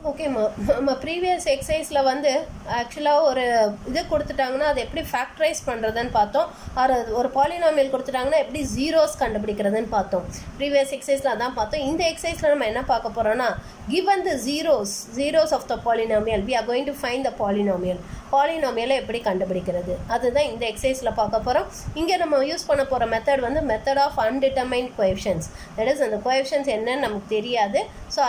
Okay நம்ம previous எக்ஸசைஸில் வந்து ஆக்சுவலாக ஒரு இது கொடுத்துட்டாங்கன்னா அது எப்படி ஃபேக்டரைஸ் பண்ணுறதுன்னு பார்த்தோம். ஒரு பாலினாமியல் கொடுத்துட்டாங்கன்னா எப்படி ஜீரோஸ் கண்டுபிடிக்கிறதுன்னு பார்த்தோம். ப்ரீவியஸ் எக்ஸசைஸில் அதான் பார்த்தோம். இந்த எக்ஸசைஸில் நம்ம என்ன பார்க்க போகிறோம்னா, given the zeros of the polynomial we are going to find the பாலினாமியலை எப்படி கண்டுபிடிக்கிறது அதுதான் இந்த எக்ஸசைஸில் பார்க்க போகிறோம். இங்கே நம்ம யூஸ் பண்ண போகிற மெத்தட் வந்து method of undetermined coefficients. That is அந்த கோஎஃபிஷியன்ட்ஸ் என்னன்னு நமக்கு தெரியாது. ஸோ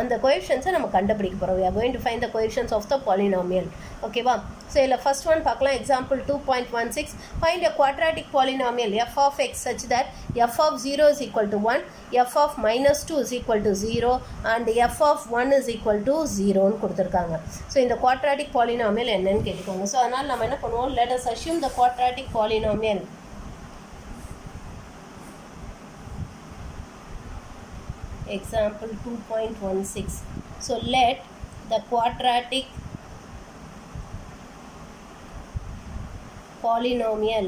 அந்த கோஎஃபிஷியன்ட்ஸை நம்ம கண்டுபிடிக்க போகிறோம். we are going to find the coefficients of the polynomial. ஓகேவா? ஸோ இதில் ஃபர்ஸ்ட் ஒன் பார்க்கலாம். Example 2.16 find a quadratic polynomial f of x such that f of 0 is equal to 1, f of minus 2 is equal to 0 and f of 1 is equal to 0ன்னு கொடுத்துருக்காங்க. So இந்த quadratic polynomial என்னன்னு கேட்டுக்கோங்க. So அதனால் நம்ம என்ன பண்ணுவோம், let us assume the quadratic polynomial. Example 2.16. So let the quadratic polynomial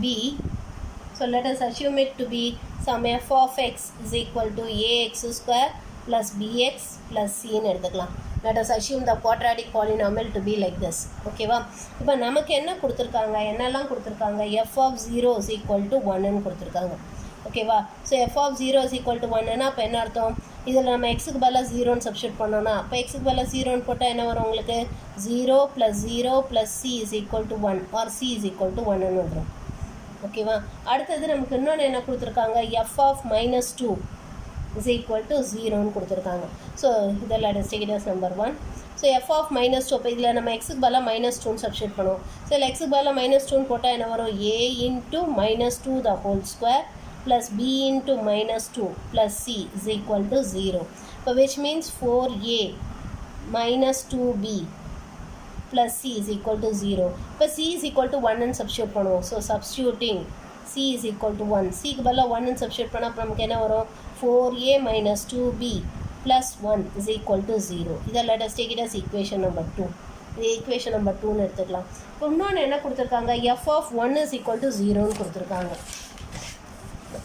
be, so let us assume it to be some f of x is equal to ax square plus bx plus c ன்னு எடுத்துக்கலாம். Let us assume the quadratic polynomial to be like this. ஓகேவா? இப்போ நமக்கு என்ன கொடுத்துருக்காங்க, என்னெல்லாம் கொடுத்துருக்காங்க, f of 0 is equal to 1ன்னு கொடுத்துருக்காங்க. ஓகேவா? So f of 0 is equal to 1ன்னா அப்போ என்ன அர்த்தம், இதில் நம்ம எக்ஸுக்கு பதிலாக 0ன்னு சப்ஸ்டியூட் பண்ணோன்னா அப்போ எக்ஸுக்கு பதிலாக 0ன்னு போட்டால் என்ன வரும் உங்களுக்கு, 0 + c is equal to 1 or c is equal to 1ன்னு வந்துடும். ஓகேவா? அடுத்தது நமக்கு இன்னொன்று என்ன கொடுத்துருக்காங்க, f of -2 is equal to 0ன்னு கொடுத்துருக்காங்க. ஸோ இதெல்லாம் டெஸ்டிகிடஸ் நம்பர் 1. ஸோ எஃப் ஆஃப் -2 இப்போ இதில் நம்ம எக்ஸுக்கு பதிலாக -2ன்னு சப்ஸ்டியூட் பண்ணுவோம். ஸோ இதில் எக்ஸுக்கு பதிலாக -2ன்னு போட்டால் என்ன வரும், a × -2 the whole square plus b into -2 plus c is equal to 0. So which means 4a minus 2b plus c is equal to 0. இப்போ c is equal to 1 and substitute பண்ணுவோம். So substituting c is equal to 1. c க்கு பதிலா 1 and substitute பண்ணா அப்புறம் நமக்கு என்ன வரும், 4a minus 2b plus 1 is equal to 0. இதை let us take it as equation number 2. இது equation number 2ன்னு எடுத்துக்கலாம். இப்போ இன்னொன்று என்ன கொடுத்துருக்காங்க, f of 1 is equal to 0ன்னு கொடுத்துருக்காங்க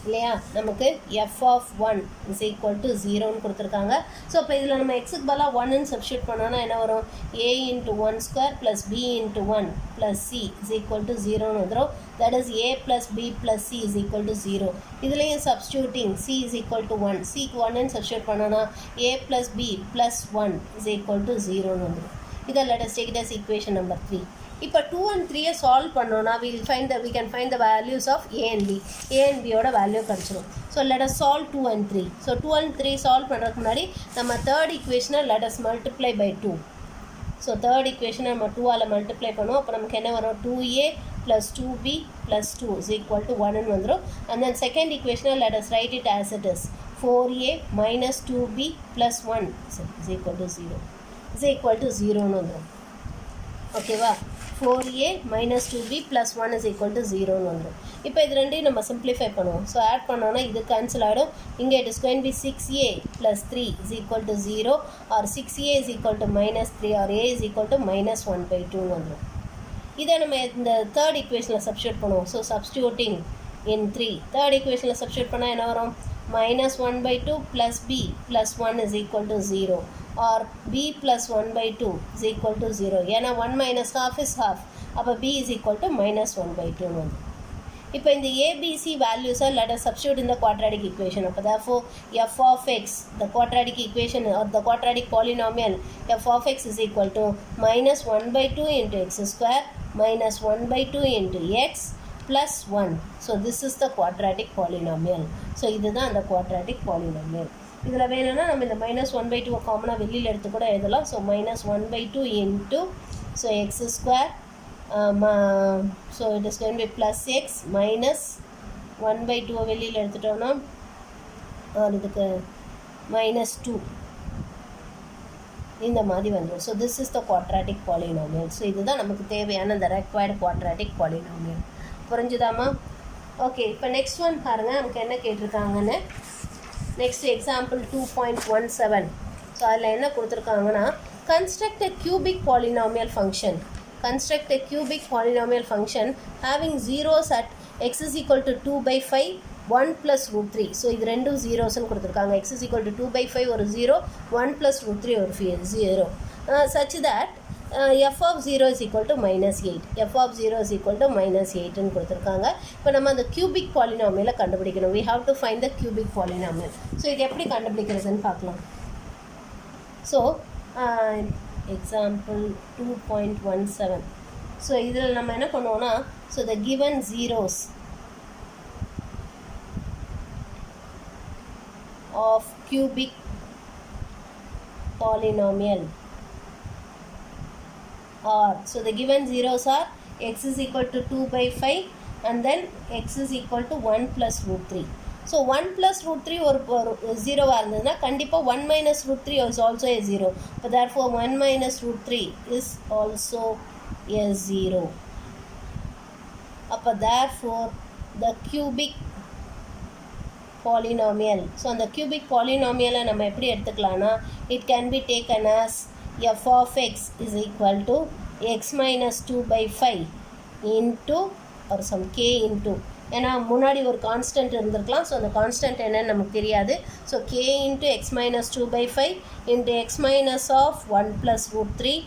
இல்லையா. நமக்கு f of 1 is equal to 0ன்னு கொடுத்துருக்காங்க. ஸோ இப்போ இதில் நம்ம எக்ஸுக்கு பதிலாக 1ன்னு சப்ஸ்டியூட் பண்ணோன்னா என்ன வரும், a × 1 square plus b × 1 plus c is equal to 0ன்னு வந்துடும். that is a plus b plus c is equal to 0. இதுலேயும் substituting c is equal to 1, c க்கு 1ன்னு சப்ஸ்டியூட் பண்ணோன்னா a plus b plus 1 is equal to 0ன்னு வந்துடும். இதை let us take it as equation number 3. இப்போ 2 and 3 solve பண்ணோன்னா we can find the values of a and b. a and b ஓட value கிடச்சிரும். So let us solve 2 and 3. So 2 and 3 solve பண்ணுறதுக்கு முன்னாடி நம்ம தேர்ட் ஈக்குவேஷனை let us multiply by 2. So third ஈக்குவேஷனை நம்ம 2ஆல் மல்டிப்ளை பண்ணுவோம். அப்போ நமக்கு என்ன வரும், 2a plus 2b plus 2 is equal to 1ன்னு வந்துடும். and then second equation let us write it as it is, 4a minus 2b plus 1 is equal to 0 is equal to 0ன்னு வந்துடும். ஓகேவா? 4a minus 2b plus 1 is equal to 0ன்னு வந்துடும். இப்போ இது ரெண்டையும் நம்ம சிம்பிளிஃபை பண்ணுவோம். ஸோ ஆட் பண்ணோன்னா இது கேன்சல் ஆகிடும். இங்கே it is going to be 6a plus 3 is equal to 0 or 6a is equal to -3 or a is equal to -1/2ன்னு வந்துடும். இதை நம்ம இந்த தேர்ட் ஈக்குவேஷனில் சப்ஸ்டியூட் பண்ணுவோம். ஸோ சப்ஸ்டியூட்டிங் இன் 3 தேர்ட் ஈக்குவேஷனில் சப்ஸ்டியூட் பண்ணால் என்ன வரும், -1/2 plus b plus 1 is equal to 0 or b plus 1/2 is equal to 0. ஏன்னா 1 minus half is half. அப்போ b is equal to -1/2 வந்து. இப்போ இந்த abc values let us substitute in the quadratic equation. அப்போ therefore f of x, the quadratic equation or the quadratic polynomial f of x is equal to -1/2 into x square minus 1/2 into x plus 1. So this is the quadratic polynomial. So இதுதான் அந்த quadratic polynomial. இதில் வேணும்னா நம்ம இந்த -1/2 காமனாக வெளியில் எடுத்து கூட எழுதலாம். So -1/2 into so x square so it is going to be plus x minus 1/2 வெளியில் எடுத்துட்டோம்னா இதுக்கு -2 இந்த மாதிரி வந்துடும். So this is the quadratic polynomial. So இதுதான் நமக்கு தேவையான இந்த required quadratic polynomial. புரிஞ்சுதாமா? ஓகே, இப்போ நெக்ஸ்ட் ஒன் பாருங்கள் நமக்கு என்ன கேட்டிருக்காங்கன்னு. Next example 2.17. ஸோ அதில் என்ன கொடுத்துருக்காங்கன்னா, construct a cubic polynomial function. Construct a cubic polynomial function having zeros at x is equal to 2/5 1 plus root 3. So இது ரெண்டும் ஜீரோஸ்ன்னு கொடுத்துருக்காங்க. x is equal to 2/5 ஒரு 0, 1 plus root 3 ஒரு 0. Such that f of 0 is equal to -8. f of 0 is equal to -8ன்னு கொடுத்துருக்காங்க. இப்போ நம்ம அந்த cubic polynomial கண்டுபிடிக்கணும். We have to find the cubic polynomial. So இது எப்படி கண்டுபிடிக்கிறதுன்னு பார்க்கலாம். So example 2.17. ஸோ இதில் நம்ம என்ன பண்ணுவோம்னா, so the given zeros of cubic polynomial are, so the given zeros are x is equal to 2/5 and then x is equal to 1 plus root 3. So 1 plus root 3 ஒரு 0 இருந்ததுன்னா கண்டிப்பாக 1 minus root 3 is also a 0. But therefore 1 minus root 3 is also a 0. அப்போ therefore the cubic polynomial, so அந்த cubic polynomial நம்ம எப்படி எடுத்துக்கலாம்னா, it can be taken as f of x is equal to x minus 2/5 into or some k into, ஏன்னா முன்னாடி ஒரு constant இருந்திருக்கலாம். So அந்த constant என்னன்னு நமக்கு தெரியாது. So k into x minus 2/5 into x minus of 1 plus root 3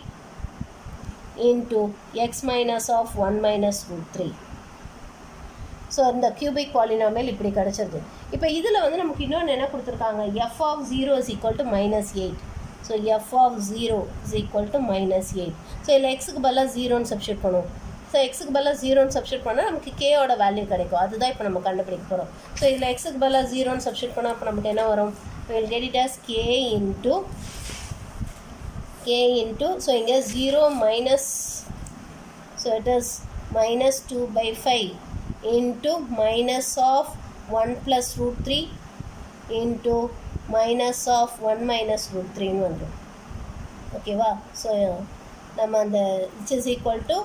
into x minus of 1 minus root 3. So இந்த cubic polynomial இப்படி கிடச்சிருது. இப்போ இதில் வந்து நமக்கு இன்னொன்று என்ன கொடுத்துருக்காங்க, f of 0 is equal to -8. So f of 0 is equal to -8. So இதில் எக்ஸுக்கு பதிலாக 0ன்னு சப்ஸ்டியூட் பண்ணுவோம். ஸோ எக்ஸுக்கு பதிலாக 0ன்னு சப்ஸ்டியூட் பண்ணால் நமக்கு கேயோட வேல்யூ கிடைக்கும். அதுதான் இப்போ நம்ம கண்டுபிடிக்க போகிறோம். ஸோ இதில் எக்ஸுக்கு பதிலாக 0ன்னு சப்ஸ்டியூட் பண்ணால் அப்போ நமக்கு என்ன வரும், we'll get it as k into, so இங்கே 0 minus, so it is -2/5 into minus of 1 plus root 3 into minus of 1 minus root 3ன்னு வந்துடும். ஓகேவா? ஸோ நம்ம அந்த which is equal to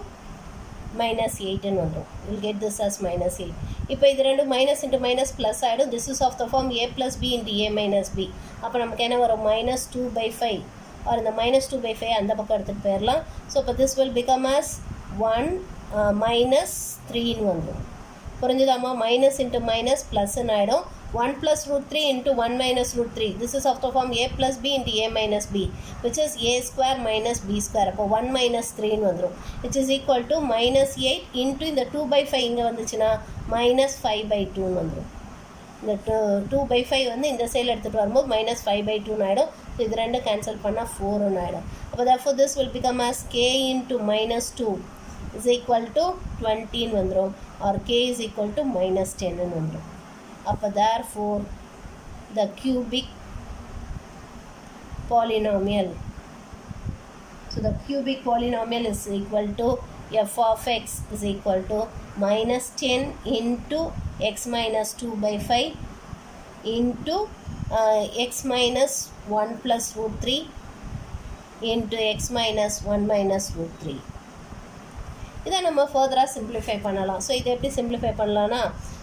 -8ன்னு வந்துடும். we'll get this as -8. இப்போ இது ரெண்டு மைனஸ் இன்ட்டு மைனஸ் ப்ளஸ் ஆகிடும். this is of the form a plus b into a minus b. அப்போ நமக்கு என்ன வரும், -2/5 or இந்த -2/5 அந்த பக்கம் எடுத்துகிட்டு போயிடலாம். ஸோ இப்போ this will become as 1 minus 3ன்னு வந்துடும். புரிஞ்சுதாம்மா? மைனஸ் இன்ட்டு மைனஸ் ப்ளஸ்ன்னு ஆகிடும். 1 plus root 3 into 1 minus root 3. This is of the form a plus b into a minus b, which is a square minus b square. அப்போ 1 minus 3ன்னு வந்துடும், which is equal to -8 into இந்த 2/5 இங்கே வந்துச்சுன்னா -5/2ன்னு வந்துடும். இந்த 2/5 வந்து இந்த சைடில் எடுத்துகிட்டு வரும்போது -5/2ன்னு ஆகிடும். ஸோ இது ரெண்டு கேன்சல் பண்ணால் 4ன்னு ஆகிடும். அப்போ therefore this will become as k into -2 is equal to 20ன்னு வந்துடும், or k is equal to -10ன்னு வந்துடும். அப்போ therefore the cubic polynomial, so the cubic polynomial is equal to f of x is equal to -10 into x minus 2/5 into x minus 1 plus root 3 into x minus 1 minus root 3. இதை நம்ம ஃபர்தராக simplify பண்ணலாம். So இதை எப்படி simplify பண்ணலான்னா,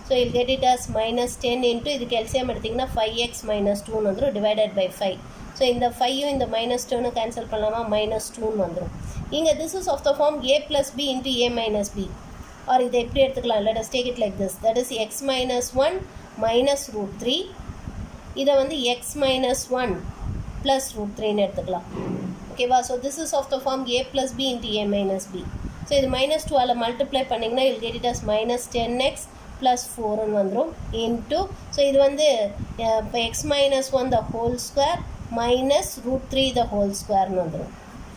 so we'll get it as -10 into இதுக்கு LCM எடுத்திங்கன்னா 5x minus 2ன்னு வந்துடும், டிவைடட் பை 5. ஸோ இந்த 5யும் இந்த -2ன்னு கேன்சல் பண்ணலாமா, -2ன்னு வந்துடும். இங்கே this is of the form a plus b into a minus b, or இதை எப்படி எடுத்துக்கலாம், let us take it like this, that is x minus 1 minus root 3. இதை வந்து x minus 1 plus root 3ன்னு எடுத்துக்கலாம். ஓகேவா? So this is of the form a plus b into a minus b. So இது -2ஆல் மல்டிப்ளை பண்ணிங்கன்னா you'll get it as -10x plus 4ன்னு வந்துடும் into, so இது வந்து இப்போ x minus 1 the whole square minus root 3 the whole squareன்னு வந்துடும்.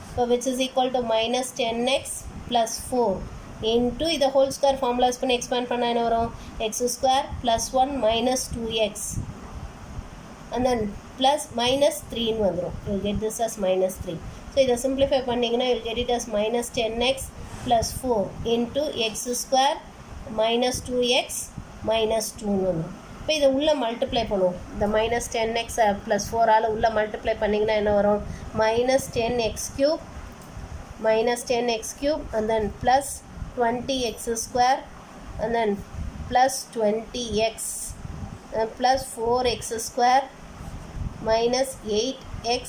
இப்போ which is equal to -10x plus 4 into இதை ஹோல் ஸ்கொயர் ஃபார்முலா யூஸ் பண்ணி எக்ஸ்பேண்ட் பண்ணால் என்ன வரும், x square plus 1 minus 2x and then plus -3ன்னு வந்துடும். you'll get this as -3. So இதை simplify பண்ணிங்கன்னா you'll get it as -10x plus 4 into x square minus 2x minus 2ன்னு வந்துடும். இப்போ இதை உள்ளே மல்டிப்ளை பண்ணுவோம். இந்த -10x plus 4ஆல் உள்ளே மல்டிப்ளை பண்ணிங்கன்னா என்ன வரும், -10x cube and then plus 20x square and then plus 20x plus 4x square minus 8x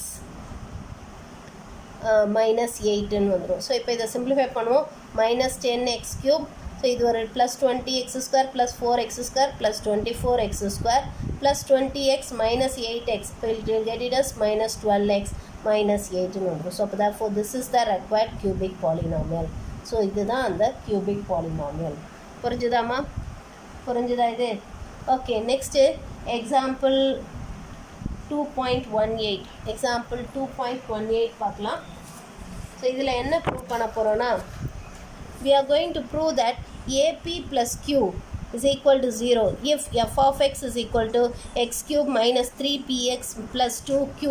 minus 8ன்னு வந்துடும். ஸோ இப்போ இதை சிம்பிளிஃபை பண்ணுவோம். -10x cube, ஸோ இது ஒரு plus 20x² plus 4x² plus 24x² plus 20x minus 8x will get it as minus 12x minus 8ன்னு வந்துடும். So அப்போ therefore this is the required cubic polynomial. So இதுதான் அந்த cubic polynomial. புரிஞ்சுதாம்மா? புரிஞ்சுதா இது? Okay, next example 2.18 example 2.18 பார்க்கலாம். So இதில் என்ன prove பண்ண போகிறோன்னா, we are going to prove that AP plus Q is equal to 0 if f of x is equal to x cube minus 3px plus 2q.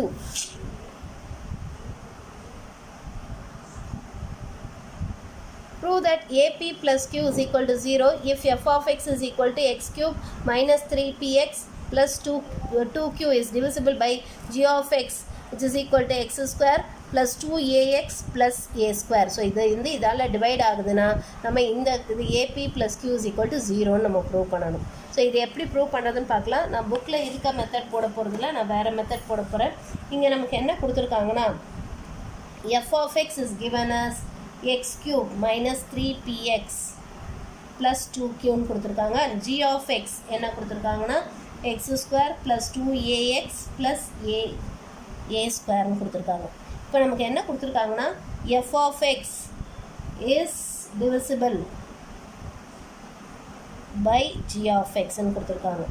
Prove that AP plus Q is equal to 0 if f of x is equal to x cube minus 3px plus 2q is divisible by g of x which is equal to x square plus 2ax plus a square. So இதால் divide ஆகுதுன்னா நம்ம இது AP plus Q is equal to 0ன்னு நம்ம prove பண்ணணும். So இது எப்படி prove பண்ணுறதுன்னு பார்க்கலாம். நான் புக்கில் இருக்க மெத்தட் போட போகிறதில்ல, நான் வேறு மெத்தட் போட போகிறேன். இங்கே நமக்கு என்ன கொடுத்துருக்காங்கன்னா, f of x is given as x cube minus 3px plus 2qன்னு கொடுத்துருக்காங்க. g of x என்ன கொடுத்துருக்காங்கன்னா x square plus 2ax plus a squareன்னு கொடுத்துருக்காங்க. இப்போ நமக்கு என்ன கொடுத்துருக்காங்கன்னா f of x is divisible by g of xன்னு கொடுத்துருக்காங்க.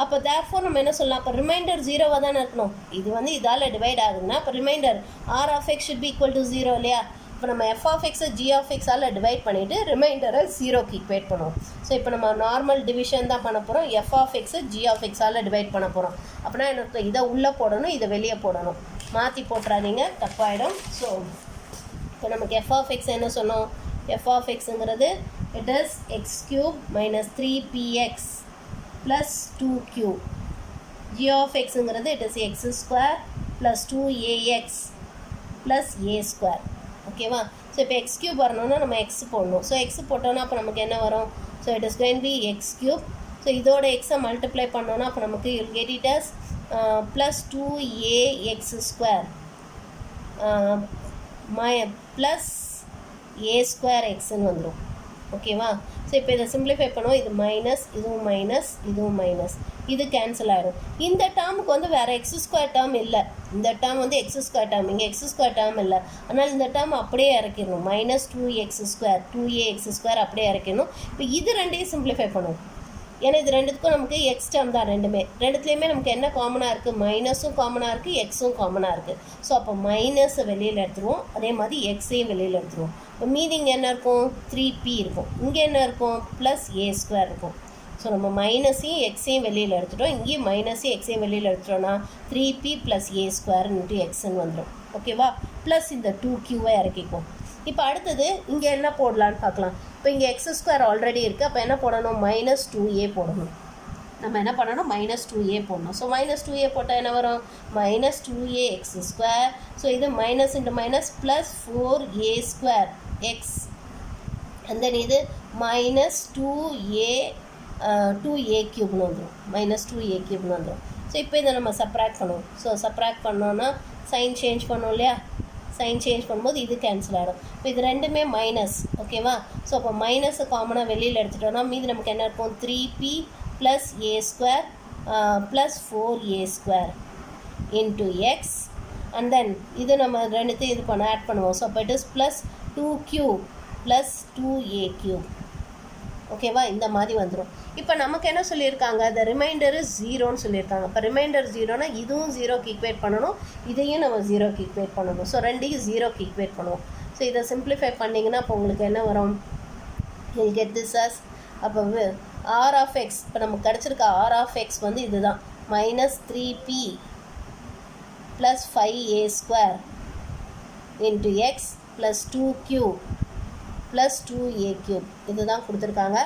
அப்போ therefore நம்ம என்ன சொல்லலாம், அப்போ ரிமைண்டர் 0வாக தானே இருக்கணும். இது இதால் டிவைட் ஆகுதுன்னா இப்போ reminder r of x should be equal to 0 இல்லையா? இப்போ நம்ம f of x g of x all divide பண்ணிவிட்டு ரிமைண்டரை 0க்கு ஈக்குவேட் பண்ணுவோம். ஸோ இப்போ நம்ம நார்மல் டிவிஷன் தான் பண்ண போகிறோம். f of x g of x all divide பண்ண போகிறோம். அப்படின்னா எனக்கு இதை உள்ளே போடணும், இதை வெளியே போடணும். மாற்றி போட்டுறாதீங்க, தப்பாயிடும். ஸோ இப்போ நமக்கு f of x என்ன சொன்னோம், f of xங்கிறது it is x cube minus 3px plus 2q. g of xங்கிறது it is x square plus 2ax plus a square. ஓகேவா? ஸோ இப்போ எக்ஸ் கியூப் வரணும்னா நம்ம எக்ஸ் போடணும். ஸோ எக்ஸ் போட்டோன்னா அப்போ நமக்கு என்ன வரும், so it is going be x cube. So இதோட எக்ஸை மல்டிப்ளை பண்ணோன்னா அப்போ நமக்கு you'll get it as plus 2ax square plus a square எக்ஸ்ன்னு வந்துடும். ஓகேவா? ஸோ இப்போ இதை சிம்பிளிஃபை பண்ணுவோம். இது மைனஸ், இதுவும் மைனஸ், இதுவும் மைனஸ், இது கேன்சல் ஆகிடும். இந்த டேர்முக்கு வேறு எக்ஸ் ஸ்கொயர் டேர்ம் இல்லை. இந்த டேர்ம் எக்ஸ் ஸ்கொயர் டேர்ம், இங்கே எக்ஸ் ஸ்கொயர் டேர்ம் இல்லை. அதனால் இந்த டேர்ம் அப்படியே இறக்கிடணும். Minus 2x square 2ax square அப்படியே இறக்கிடணும். இப்போ இது ரெண்டையும் சிம்பிளிஃபை பண்ணுவோம். ஏன்னா இது ரெண்டுத்துக்கும் நமக்கு எக்ஸ் டேர்ம் தான் ரெண்டுத்துலேயுமே நமக்கு என்ன காமனாக இருக்குது, மைனஸும் காமனாக இருக்குது, எக்ஸும் காமனாக இருக்குது. ஸோ அப்போ மைனஸை வெளியில் எடுத்துருவோம், அதே மாதிரி எக்ஸையும் வெளியில் எடுத்துருவோம். இப்போ மீதிங் என்ன இருக்கும், 3p இருக்கும். இங்கே என்ன இருக்கும், ப்ளஸ் a ஸ்கொயர் இருக்கும். ஸோ நம்ம மைனஸையும் எக்ஸையும் வெளியில் எடுத்துட்டோம். இங்கேயும் மைனஸையும் எக்ஸையும் வெளியில் எடுத்துட்டோம்னா 3p plus a square into எக்ஸ்ன்னு வந்துடும். ஓகேவா? ப்ளஸ் இந்த 2qவை இறக்கிக்குவோம். இப்போ அடுத்தது இங்கே என்ன போடலான்னு பார்க்கலாம். இப்போ இங்கே எக்ஸ் ஸ்கொயர் ஆல்ரெடி இருக்குது. அப்போ என்ன போடணும், மைனஸ் 2a போடணும். நம்ம என்ன பண்ணணும், மைனஸ் 2a போடணும். ஸோ மைனஸ் 2a போட்டால் என்ன வரும், மைனஸ் 2ax ஸ்கொயர். ஸோ இது minus into minus plus 4a square X. And then இது மைனஸ் 2a க்யூப்னு வந்துடும். மைனஸ் 2a க்யூப்னு வந்துடும். ஸோ இப்போ இதை நம்ம சப்ராக்ட் பண்ணுவோம். ஸோ சப்ராக்ட் பண்ணோன்னா சைன் சேஞ்ச் பண்ணோம் இல்லையா? சைன் சேஞ்ச் பண்ணும்போது இது கேன்சல் ஆகிடும். இப்போ இது ரெண்டுமே மைனஸ். ஓகேவா? ஸோ அப்போ மைனஸை காமனாக வெளியில் எடுத்துட்டோன்னா மீது நமக்கு என்ன இருக்கும், 3p plus a square plus 4a square into X. And then இது நம்ம ரெண்டுத்தையும் இது பண்ண ஆட் பண்ணுவோம். ஸோ அப்போ it is plus 2q plus 2a cube. ஓகேவா? இந்த மாதிரி வந்துடும். இப்போ நமக்கு என்ன சொல்லியிருக்காங்க, த ரிமைண்டர் இஸ் 0ன்னு சொல்லியிருக்காங்க. இப்போ ரிமைண்டர் 0னா இதுவும் 0க்கு ஈக்குவேட் பண்ணணும், இதையும் நம்ம 0க்கு ஈக்குவேட் பண்ணணும். ஸோ ரெண்டையும் 0க்கு ஈக்குவேட் பண்ணுவோம். ஸோ இதை சிம்பிளிஃபை பண்ணிங்கன்னா அப்போ உங்களுக்கு என்ன வரும், வில் கெட் திஸ் அஸ் அப்போ ஆர் ஆஃப் எக்ஸ். இப்போ நமக்கு கிடச்சிருக்க ஆர் ஆஃப் எக்ஸ் இதுதான், minus 3p plus 5a square into x plus 2q plus 2a cube. இதுதான் கொடுத்துருக்காங்க.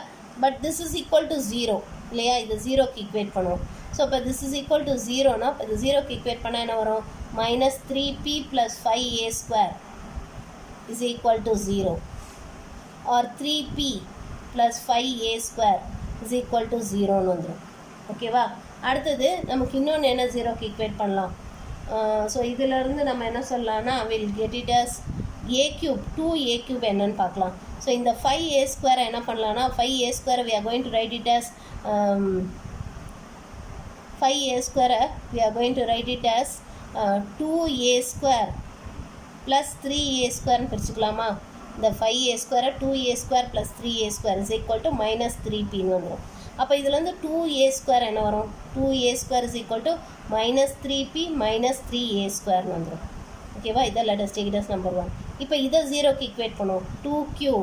But this is equal to 0 இல்லையா? இது 0க்கு ஈக்குவேட் பண்ணுவோம். ஸோ இப்போ திஸ் இஸ் ஈக்குவல் டு 0னா இப்போ இது 0க்கு ஈக்குவேட் பண்ணால் என்ன வரும், minus 3p plus 5a square is equal to 0 or 3p plus 5a square is equal to 0ன்னு வந்துடும். ஓகேவா? அடுத்தது நமக்கு இன்னொன்று என்ன 0க்கு ஈக்குவேட் பண்ணலாம். ஸோ இதிலேருந்து நம்ம என்ன சொல்லலாம்னா will get it as a cube 2a cube என்னன்னு பார்க்கலாம். ஸோ இந்த 5a ஸ்கொயர் என்ன பண்ணலான்னா 5a square we are going to write it as 5a square we are going to write it as 2a square plus 3a square பிரிச்சுக்கலாமா. இந்த 5a square 2a square plus 3a square is equal to minus 3p வந்துடும். அப்போ இதுலேருந்து 2a square என்ன வரும், 2a square is equal to minus 3p minus 3a square வந்துடும். ஓகேவா, இதை let us take it as number 1. இப்போ இதை 0க்கு ஈக்குவேட் பண்ணுவோம். 2q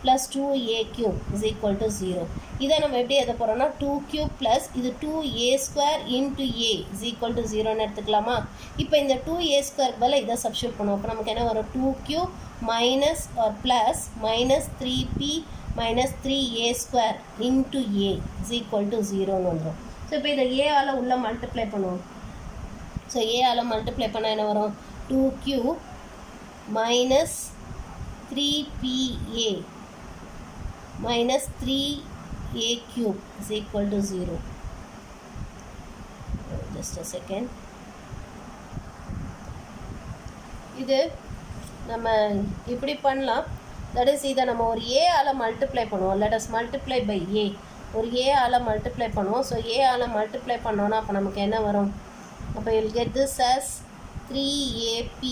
plus 2a cube is equal to 0. இதை நம்ம எப்படி எதை போகிறோம்னா 2 cube plus இது 2a square into a is equal to 0ன்னு எடுத்துக்கலாமா. இப்போ இந்த 2a square பதில் இதை சப்ஸ்டியூட் பண்ணுவோம். அப்போ நமக்கு என்ன வரும், 2q minus or plus minus 3p minus 3a square into a is equal to 0ன்னு வந்துடும். ஸோ இப்போ இதை a ஆல் உள்ள மல்டிப்ளை பண்ணுவோம். ஸோ a ஆல் மல்டிப்ளை பண்ணால் என்ன வரும், 2q minus 3pa minus 3a cube is equal to 0. Just a second. இது நம்ம இப்படி பண்ணலாம். தட் இஸ் இதை நம்ம ஒரு a ஆல் மல்டிப்ளை பண்ணுவோம். let us multiply by a. ஒரு a ஆல் மல்டிப்ளை பண்ணுவோம். ஸோ a ஆல் மல்டிப்ளை பண்ணோன்னா அப்போ நமக்கு என்ன வரும், அப்போ you'll get this as 3ap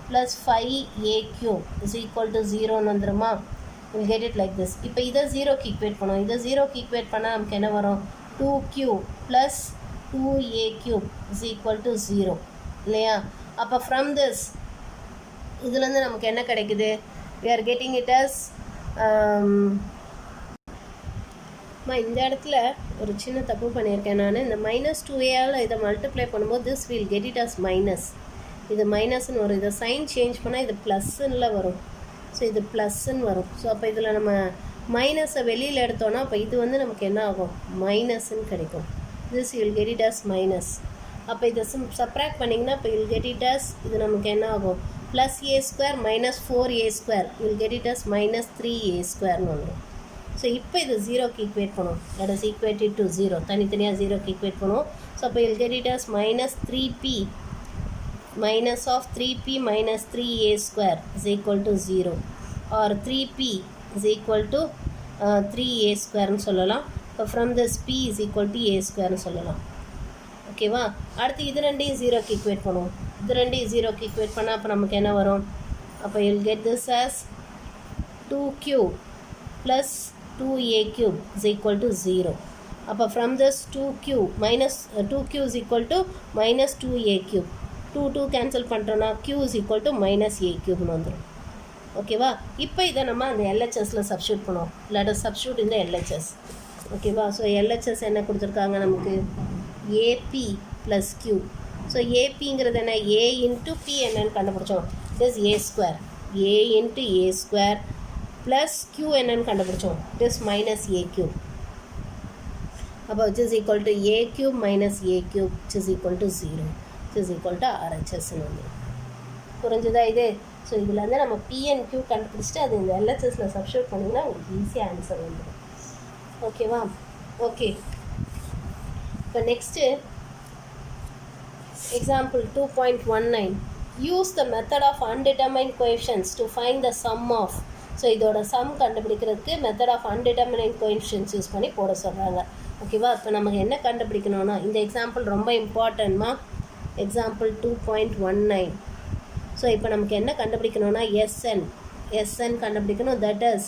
plus 5a cube is equal to 0ன்னு வந்துருமா. we'll get it like this. இப்போ இதை 0க்கு ஈக்குவேட் பண்ணுவோம். இதை 0க்கு ஈக்குவேட் பண்ணால் நமக்கு என்ன வரும், 2q plus 2a cube is equal to 0 இல்லையா. அப்போ from this இதுலேருந்து நமக்கு என்ன கிடைக்குது, we are getting it as இந்த இடத்துல ஒரு சின்ன தப்பு பண்ணியிருக்கேன் நான். இந்த minus 2a இதை மல்டிப்ளை பண்ணும்போது this will get it as minus. இது மைனஸ்ன்னு வரும். இதை சைன் சேஞ்ச் பண்ணால் இது ப்ளஸ்ஸுன்னு வரும். ஸோ இது ப்ளஸ்ன்னு வரும். ஸோ அப்போ இதில் நம்ம மைனஸை வெளியில் எடுத்தோன்னா அப்போ இது வந்து நமக்கு என்ன ஆகும், மைனஸ்ன்னு கிடைக்கும். This will get it as minus. அப்போ இதை சப்ராக்ட் பண்ணிங்கன்னா இப்போ வில் கெட் இட் அஸ் இது நமக்கு என்ன ஆகும், plus a square minus 4a square will get it as minus 3a ஸ்கொயர்னு வந்துடும். ஸோ இப்போ இது 0க்கு ஈக்குவேட் பண்ணுவோம். let us equate it to 0. தனித்தனியாக 0க்கு ஈக்குவேட் பண்ணுவோம். ஸோ அப்போ will get it as minus 3p minus of 3p minus 3a square is equal to 0 or 3p is equal to 3a square னு சொல்லலாம். இப்போ from this p is equal to a square னு சொல்லலாம். ஓகேவா, அடுத்து இது ரெண்டையும் 0க்கு ஈக்குவேட் பண்ணுவோம். இது ரெண்டையும் 0க்கு ஈக்குவேட் பண்ணால் அப்போ நமக்கு என்ன வரும், அப்போ you'll get this as 2q plus 2a cube is equal to 0. அப்போ from this 2q minus 2q is equal to minus 2a cube 2 cancel பண்ணுறோன்னா q is equal to minus a cube வந்துடும். ஓகேவா, இப்போ இதை நம்ம அந்த எல்ஹெச்எஸில் சப்ஸ்டியூட் பண்ணுவோம். let us substitute in the LHS. ஓகேவா, ஸோ எல்ஹெச்எஸ் என்ன கொடுத்துருக்காங்க நமக்கு, AP plus q. ஸோ ஏபிங்கிறது என்ன, a into p என்னன்னு கண்டுபிடிச்சோம். it is a square. a into a square plus q என்னன்னு கண்டுபிடிச்சோம். it is minus a cube. அப்போ which is equal to a cube minus a cube which is equal to 0. is equal to RHSன்னு வந்து புரிஞ்சுதா இது. So இதில் வந்து நம்ம P and Q கண்டுபிடிச்சிட்டு அது இந்த LHSல சப்ஸ்டியூட் பண்ணிங்கன்னா உங்களுக்கு ஈஸியாக ஆன்சர் வந்துடும். ஓகேவா, ஓகே. இப்போ next example 2.19 use the method of undetermined coefficients to find the sum of. So இதோட சம் கண்டுபிடிக்கிறதுக்கு method of undetermined coefficients use பண்ணி போட சொல்கிறாங்க. ஓகேவா, இப்போ நமக்கு என்ன கண்டுபிடிக்கணும்னா இந்த எக்ஸாம்பிள் ரொம்ப இம்பார்ட்டன்ட்மா. எக்ஸாம்பிள் 2.19. ஸோ இப்போ நமக்கு என்ன கண்டுபிடிக்கணும்னா எஸ்என் கண்டுபிடிக்கணும். That is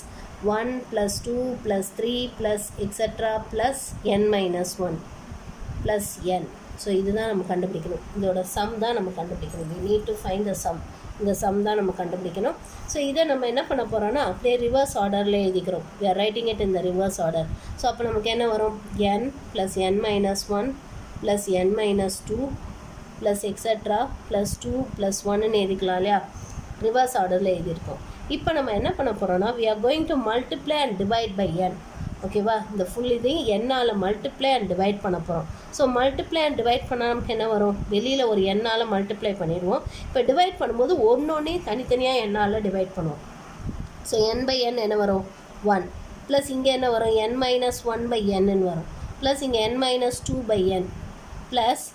1 + 2 + 3 + extra plus n - 1 plus n. So இதுதான் நம்ம கண்டுபிடிக்கணும். இதோட சம் தான் நம்ம கண்டுபிடிக்கணும். we need to find the sum. இந்த சம் தான் நம்ம கண்டுபிடிக்கணும். ஸோ இதை நம்ம என்ன பண்ண போகிறோம்னா அப்படியே ரிவர்ஸ் ஆர்டரில் எழுதிக்கிறோம். we are writing it in the reverse order. So அப்போ நமக்கு என்ன வரும், n + n - 1 + n - 2 plus extra plus 2 + 1ன்னு எழுதிக்கலாம் இல்லையா, ரிவர்ஸ் ஆர்டரில் எழுதியிருக்கோம். இப்போ நம்ம என்ன பண்ண போகிறோம்னா we are going to multiply and divide by n. ஓகேவா, இந்த ஃபுல் இதையும் என்னால் மல்டிப்ளை அண்ட் டிவைட் பண்ண போகிறோம். ஸோ மல்டிப்ளை அண்ட் டிவைட் பண்ணால் நமக்கு என்ன வரும், வெளியில் ஒரு என்னால் மல்டிப்ளை பண்ணிடுவோம். இப்போ டிவைட் பண்ணும்போது ஒன்றொன்றையும் தனித்தனியாக என்னால் டிவைட் பண்ணுவோம். ஸோ n/n என்ன வரும், 1 ப்ளஸ் இங்கே என்ன வரும், n - 1/nன்னு வரும். ப்ளஸ் இங்கே n - 2/n ப்ளஸ்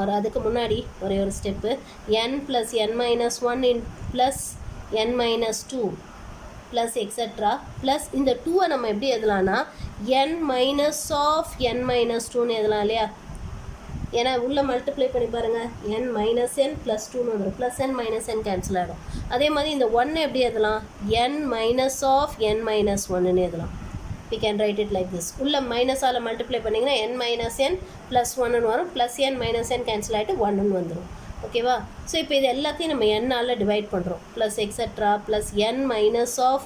ஒரு அதுக்கு முன்னாடி ஒரே ஒரு step n + n - 1 plus n - 2 plus extra plus இந்த 2-ஐ நம்ம எப்படி எழுதலாம்னா n - of n - 2ன்னு எழுதலாம் இல்லையா? ஏன்னா உள்ளே மல்டிப்ளை பண்ணி பாருங்கள் n - n + 2ன்னு வந்துடும். ப்ளஸ் n - n கேன்சல் ஆகிடும். அதே மாதிரி இந்த 1 எப்படி எழுதலாம் n - of n - 1ன்னு எழுதலாம். we can write it like this. உள்ள மைனஸால் மல்டிப்ளை பண்ணிங்கன்னா n - n ப்ளஸ் 1ன்னு வரும். ப்ளஸ் n - n கேன்சல் ஆகிட்டு 1ன்னு வந்துடும். ஓகேவா? ஸோ இப்போ இது எல்லாத்தையும் நம்ம n-ஆல் டிவைட் பண்ணுறோம். Plus extra plus n - of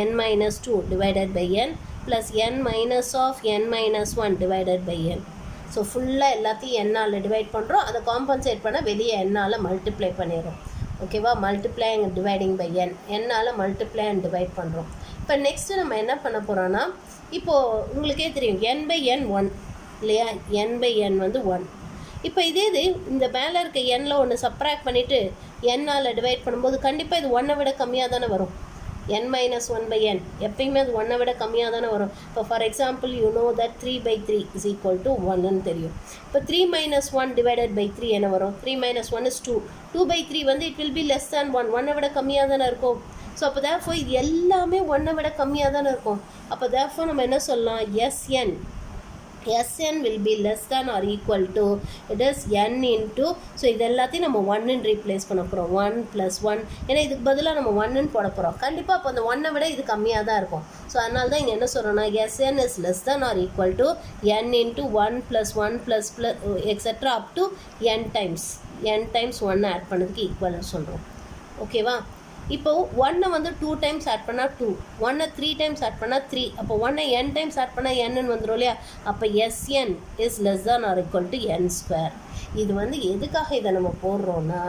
n - 2 divided by n plus n - of n - 1 divided by n. So ஃபுல்லாக எல்லாத்தையும் n-ஆல் டிவைட் பண்ணுறோம். அதை காம்பன்சேட் பண்ண வெளியே n-ஆல் மல்டிப்ளை பண்ணிடுறோம். ஓகேவா? மல்டிப்ளை அண்ட் டிவைடிங் பை n-ஆல் மல்டிப்ளை அண்ட் டிவைட் பண்ணுறோம். இப்போ நெக்ஸ்ட்டு நம்ம என்ன பண்ண போகிறோன்னா இப்போது உங்களுக்கே தெரியும் n/n 1 இல்லையா? n/n வந்து 1. இப்போ இதே இது இந்த மேலே இருக்க n-ல் ஒன்று சப்ராக்ட் பண்ணிவிட்டு n-ஆல் டிவைட் பண்ணும்போது கண்டிப்பாக இது 1-ஐ விட கம்மியாக தானே வரும். n - 1/n எப்பயுமே அது 1-ஐ விட கம்மியாக தானே வரும். இப்போ for example you know that 3/3 is equal to 1ன்னு தெரியும். இப்போ 3 - 1 டிவைடட் பை 3 என்ன வரும்? 3 - 1 is 2. 2/3 வந்து it will be less than 1. 1-ஐ விட கம்மியாக தானே இருக்கும். ஸோ அப்போ therefore இது எல்லாமே 1-ஐ விட கம்மியாக தானே இருக்கும். அப்போ therefore நம்ம என்ன சொல்லலாம் Sn will be less than or equal to it is n into so இது எல்லாத்தையும் நம்ம 1ன்னு ரீப்ளேஸ் பண்ண போகிறோம். 1 + 1 ஏன்னா இதுக்கு பதிலாக நம்ம 1ன்னு போட போகிறோம். கண்டிப்பாக அப்போ அந்த 1-ஐ விட இது கம்மியாக தான் இருக்கும். ஸோ அதனால தான் இங்கே என்ன சொல்கிறோன்னா Sn is less than or equal to n into 1 + 1 + extra up to n times 1 add பண்ணதுக்கு ஈக்குவல்னு சொல்கிறோம். ஓகேவா? இப்போது 1-ஐ வந்து 2 டைம்ஸ் ஆட் பண்ணால் 2, 1-ஐ 3 டைம்ஸ் ஆட் பண்ணால் 3, அப்போ 1-ஐ n டைம்ஸ் ஆட் பண்ணால் n வந்துடும் இல்லையா? அப்போ Sn is less than or equal to n². இது வந்து எதுக்காக இதை நம்ம போடுறோன்னா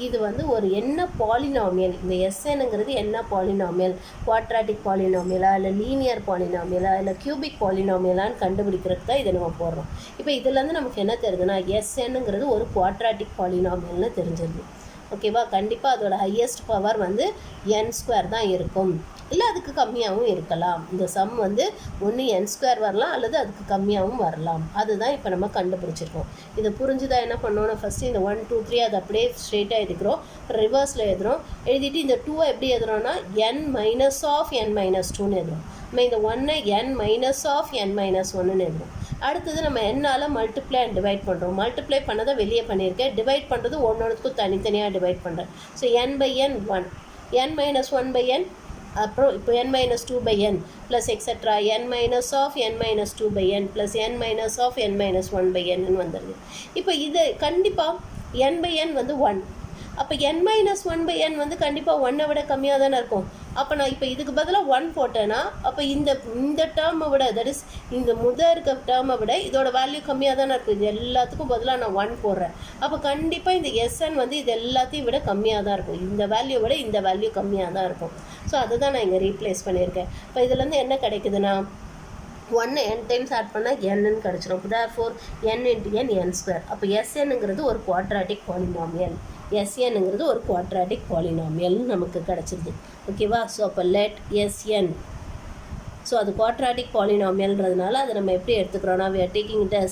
இது வந்து ஒரு என்ன பாலினாமியல், இந்த Snங்கிறது என்ன பாலினாமியல், குவாட்ராட்டிக் பாலினாமியலா இல்லை லீனியர் பாலினாமியலா இல்லை கியூபிக் பாலினாமியலான்னு கண்டுபிடிக்கிறதுக்கு தான் இதை நம்ம போடுறோம். இப்போ இதுலேருந்து நமக்கு என்ன தெரியுதுன்னா Snங்கிறது ஒரு குவாட்ராட்டிக் பாலினாமியல்னு தெரிஞ்சிருது. ஓகேவா? கண்டிப்பாக அதோட ஹையஸ்ட் பவர் வந்து n² தான் இருக்கும், இல்லை அதுக்கு கம்மியாகவும் இருக்கலாம். இந்த சம் வந்து ஒன்று n² வரலாம் அல்லது அதுக்கு கம்மியாகவும் வரலாம். அதுதான் இப்போ நம்ம கண்டுபிடிச்சிருக்கோம். இதை புரிஞ்சுதான் என்ன பண்ணோன்னா ஃபஸ்ட்டு இந்த 1 2 3 அதை அப்படியே ஸ்ட்ரெயிட்டாக எழுதிக்கிறோம், ரிவர்ஸில் எழுதுகிறோம். எழுதிட்டு இந்த 2-ஐ எப்படி எழுதுகிறோன்னா n - of n - 2ன்னு எழுதுகிறோம். நம்ம இந்த 1-ஐ n - of n - 1ன்னு எழுதுகிறோம். அடுத்தது நம்ம n-ஆல் மல்டிப்ளை அண்ட் டிவைட் பண்ணுறோம். மல்டிப்ளை பண்ணதை வெளியே பண்ணியிருக்கேன், டிவைட் பண்ணுறது ஒன்றொன்றுக்கும் தனித்தனியாக டிவைட் பண்ணுறேன். ஸோ n/n 1, n - 1/n, அப்புறம் இப்போ n - 2/n plus etcetera n - of n - 2/n plus n - of n - 1/nன்னு வந்துடுது. இப்போ இது கண்டிப்பாக n/n வந்து 1. அப்போ n - 1/n வந்து கண்டிப்பாக 1-ஐ விட கம்மியாக தானே இருக்கும். அப்போ நான் இப்போ இதுக்கு பதிலாக 1 போட்டேன்னா அப்போ இந்த டேர்மை விட தட் இஸ் இந்த இருக்க டேர்மை விட இதோட வேல்யூ கம்மியாக தானே இருக்கும். இது எல்லாத்துக்கும் பதிலாக நான் 1 போடுறேன். அப்போ கண்டிப்பாக இந்த Sn வந்து இது எல்லாத்தையும் விட கம்மியாக தான் இருக்கும். இந்த வேல்யூ விட இந்த வேல்யூ கம்மியாக தான் இருக்கும். ஸோ அதை தான் நான் இங்கே ரீப்ளேஸ் பண்ணியிருக்கேன். இப்போ இதுலேருந்து என்ன கிடைக்குதுன்னா 1 n டைம்ஸ் ஆட் பண்ணால் n கிடச்சிரும். இப்போ therefore n into n n². அப்போ Snங்கிறது ஒரு குவாட்ராட்டிக் பாலினாமியல். Snங்கிறது ஒரு குவாட்ராட்டிக் பாலினாமியல் நமக்கு கிடச்சிருது. ஓகேவா? ஸோ அப்போ லெட் Sn, ஸோ அது குவாட்ராட்டிக் பாலினாமியல்ன்றதுனால அதை நம்ம எப்படி எடுத்துக்கிறோன்னா we are taking it as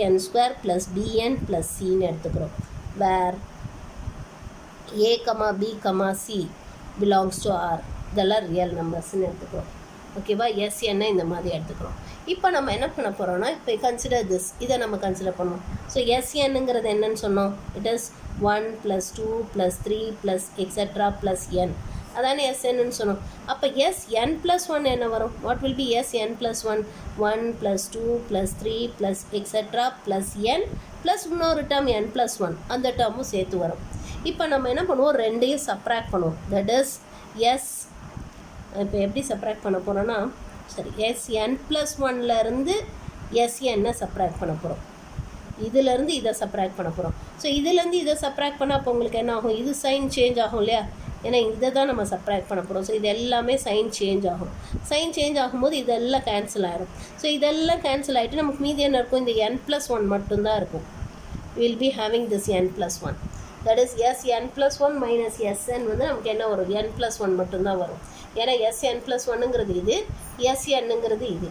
an² plus bn plus cன்னு எடுத்துக்கிறோம். Where a, b, c belongs to R, இதெல்லாம் ரியல் நம்பர்ஸ்ன்னு எடுத்துக்கிறோம். ஓகேவா? Sn இந்த மாதிரி எடுத்துக்கிறோம். இப்போ நம்ம என்ன பண்ண போகிறோம்னா இப்போ கன்சிடர் திஸ், இதை நம்ம கன்சிடர் பண்ணுவோம். ஸோ Snங்கிறது என்னன்னு சொன்னோம்? It is 1 + 2 + 3 plus extra plus n, அதானே Snன்னு சொன்னோம். அப்போ Sn + 1 என்ன வரும்? What will B Sn + 1? 1 + 2 + 3 plus extra plus n plus இன்னொரு டேர்ம் n + 1, அந்த டேர்மும் சேர்த்து வரும். இப்போ நம்ம என்ன பண்ணுவோம்? ரெண்டையும் சப்ராக்ட் பண்ணுவோம். தட் இஸ் இப்போ எப்படி சப்ராக்ட் பண்ண போகிறோன்னா சரி Sn + 1லேருந்து Sn சப்ராக்ட் பண்ண போகிறோம். இதிலேருந்து இதை சப்ராக்ட் பண்ண போகிறோம். ஸோ இதிலேருந்து இதை சப்ராக்ட் பண்ணால் அப்போ உங்களுக்கு என்ன ஆகும்? இது சைன் சேஞ்ச் ஆகும் இல்லையா? ஏன்னா இதை தான் நம்ம சப்ராக்ட் பண்ண போகிறோம். ஸோ இது எல்லாமே சைன் சேஞ்ச் ஆகும். சைன் சேஞ்ச் ஆகும்போது இதெல்லாம் கேன்சல் ஆகிடும். ஸோ இதெல்லாம் கேன்சல் ஆகிட்டு நமக்கு மீதி என்ன இருக்கும்? இந்த n + 1 மட்டும்தான் இருக்கும். Will be having this n + 1. That is Sn + 1 minus Sn வந்து நமக்கு என்ன வரும்? n + 1 மட்டும்தான் வரும். ஏன்னா Sn + 1ங்கிறது இது, Snங்கிறது இது.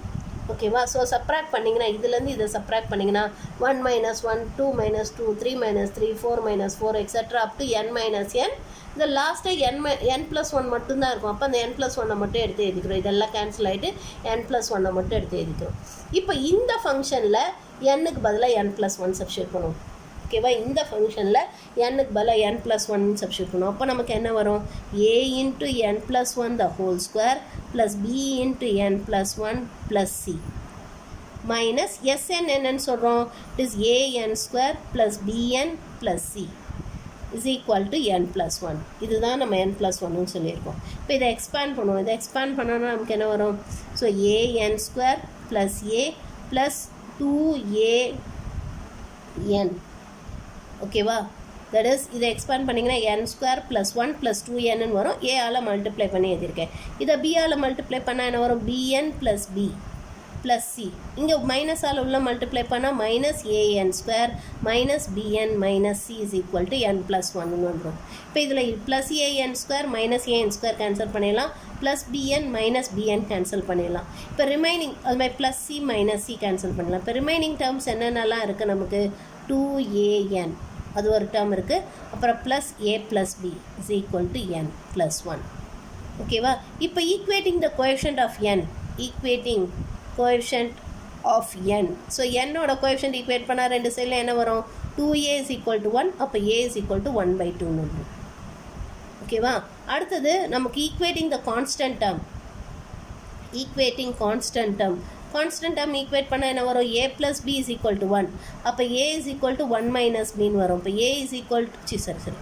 ஓகேவா? ஸோ சப்ராக்ட் பண்ணிங்கன்னா இதுலேருந்து இதை சப்ராக்ட் பண்ணிங்கன்னா 1 - 1 2 - 2 3 - 3 4 - 4 extra up to n - n. இந்த லாஸ்ட்டை n+1 மட்டும்தான் இருக்கும். அப்போ அந்த n+1 மட்டும் எடுத்து எழுதிக்கிறோம். இதெல்லாம் கேன்சல் ஆகிட்டு n+1 மட்டும் எடுத்து எழுதிக்கிறோம். இப்போ இந்த ஃபங்க்ஷனில் n-க்கு பதிலாக n+1 சப்ஸ்டியூட் பண்ணுவோம். ஓகேவா? இந்த ஃபங்க்ஷனில் n-க்கு பதிலாக n+1 சப்ஸ்டியூட் பண்ணுவோம். அப்போ நமக்கு என்ன வரும்? a × n+1 the whole square plus b × n+1 plus c minus sn என்னன்னு சொல்கிறோம்? it is an² plus bn plus c is equal to n+1. இதுதான் நம்ம n+1ன்னு சொல்லியிருக்கோம். இப்போ இதை எக்ஸ்பேண்ட் பண்ணுவோம். இதை எக்ஸ்பேண்ட் பண்ணோன்னா நமக்கு என்ன வரும்? So an² plus a plus 2an. ஓகேவா? தட் இஸ் இதை எக்ஸ்பேண்ட் பண்ணிங்கன்னா n² plus 1 plus 2n வரும். a ஆல் மல்டிப்ளை பண்ணி எழுதியிருக்கேன். இதை b ஆல் மல்டிப்ளை பண்ணால் என்ன வரும்? bn plus b plus c. இங்கே மைனஸ் ஆல் உள்ள மல்டிப்ளை பண்ணால் -an² minus bn minus c is equal to n+1 வந்துடும். இப்போ இதில் +an² -an² கேன்சல் பண்ணிடலாம், ப்ளஸ் bn -bn கேன்சல் பண்ணிடலாம். இப்போ ரிமைனிங் அது மாதிரி +c -c கேன்சல் பண்ணலாம். இப்போ ரிமைனிங் டேர்ம்ஸ் என்னென்னலாம் இருக்குது நமக்கு? 2an அது ஒரு டேர்ம் இருக்குது. அப்புறம் plus a + b is equal to n+1. ஓகேவா? இப்போ equating the coefficient of n, equating coefficient of n. So என்னோட கோஎஃபிஷியன்ட் ஈக்குவேட் பண்ணால் ரெண்டு சைடில் என்ன வரும்? 2a is equal to 1. அப்போ a is equal to 1/2 வரும். ஓகேவா? அடுத்தது நமக்கு ஈக்குவேட்டிங் த constant term, equating constant term. Constant term equate பண்ணால் என்ன வரும்? a plus b is equal to 1. அப்போ a is equal to 1 minus b வரும். இப்போ a is equal to சரி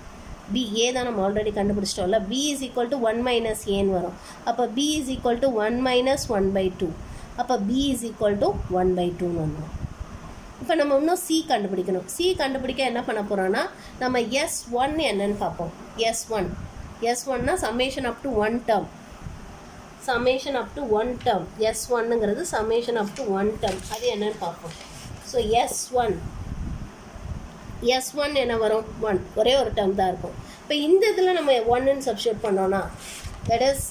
b a தான் நம்ம already கண்டுபிடிச்சிட்டோம்ல. b is equal to 1 minus a வரும். அப்போ b is equal to 1 minus 1/2. அப்போ b is equal to 1/2 வந்துடும். இப்போ நம்ம இன்னும் c கண்டுபிடிக்கணும். c கண்டுபிடிக்க என்ன பண்ண போகிறோன்னா நம்ம s1 என்னன்னு பார்ப்போம். s1னா summation up to one term, summation up to one term. S1ங்கிறது summation up to one term. அது என்னன்னு பார்ப்போம். ஸோ S1 என்ன வரும்? 1. ஒரே ஒரு டேர்ம் தான் இருக்கும். இப்போ இந்த இதில் நம்ம 1ன்னு சப்ஸ்டியூட் பண்ணோன்னா, தட் இஸ்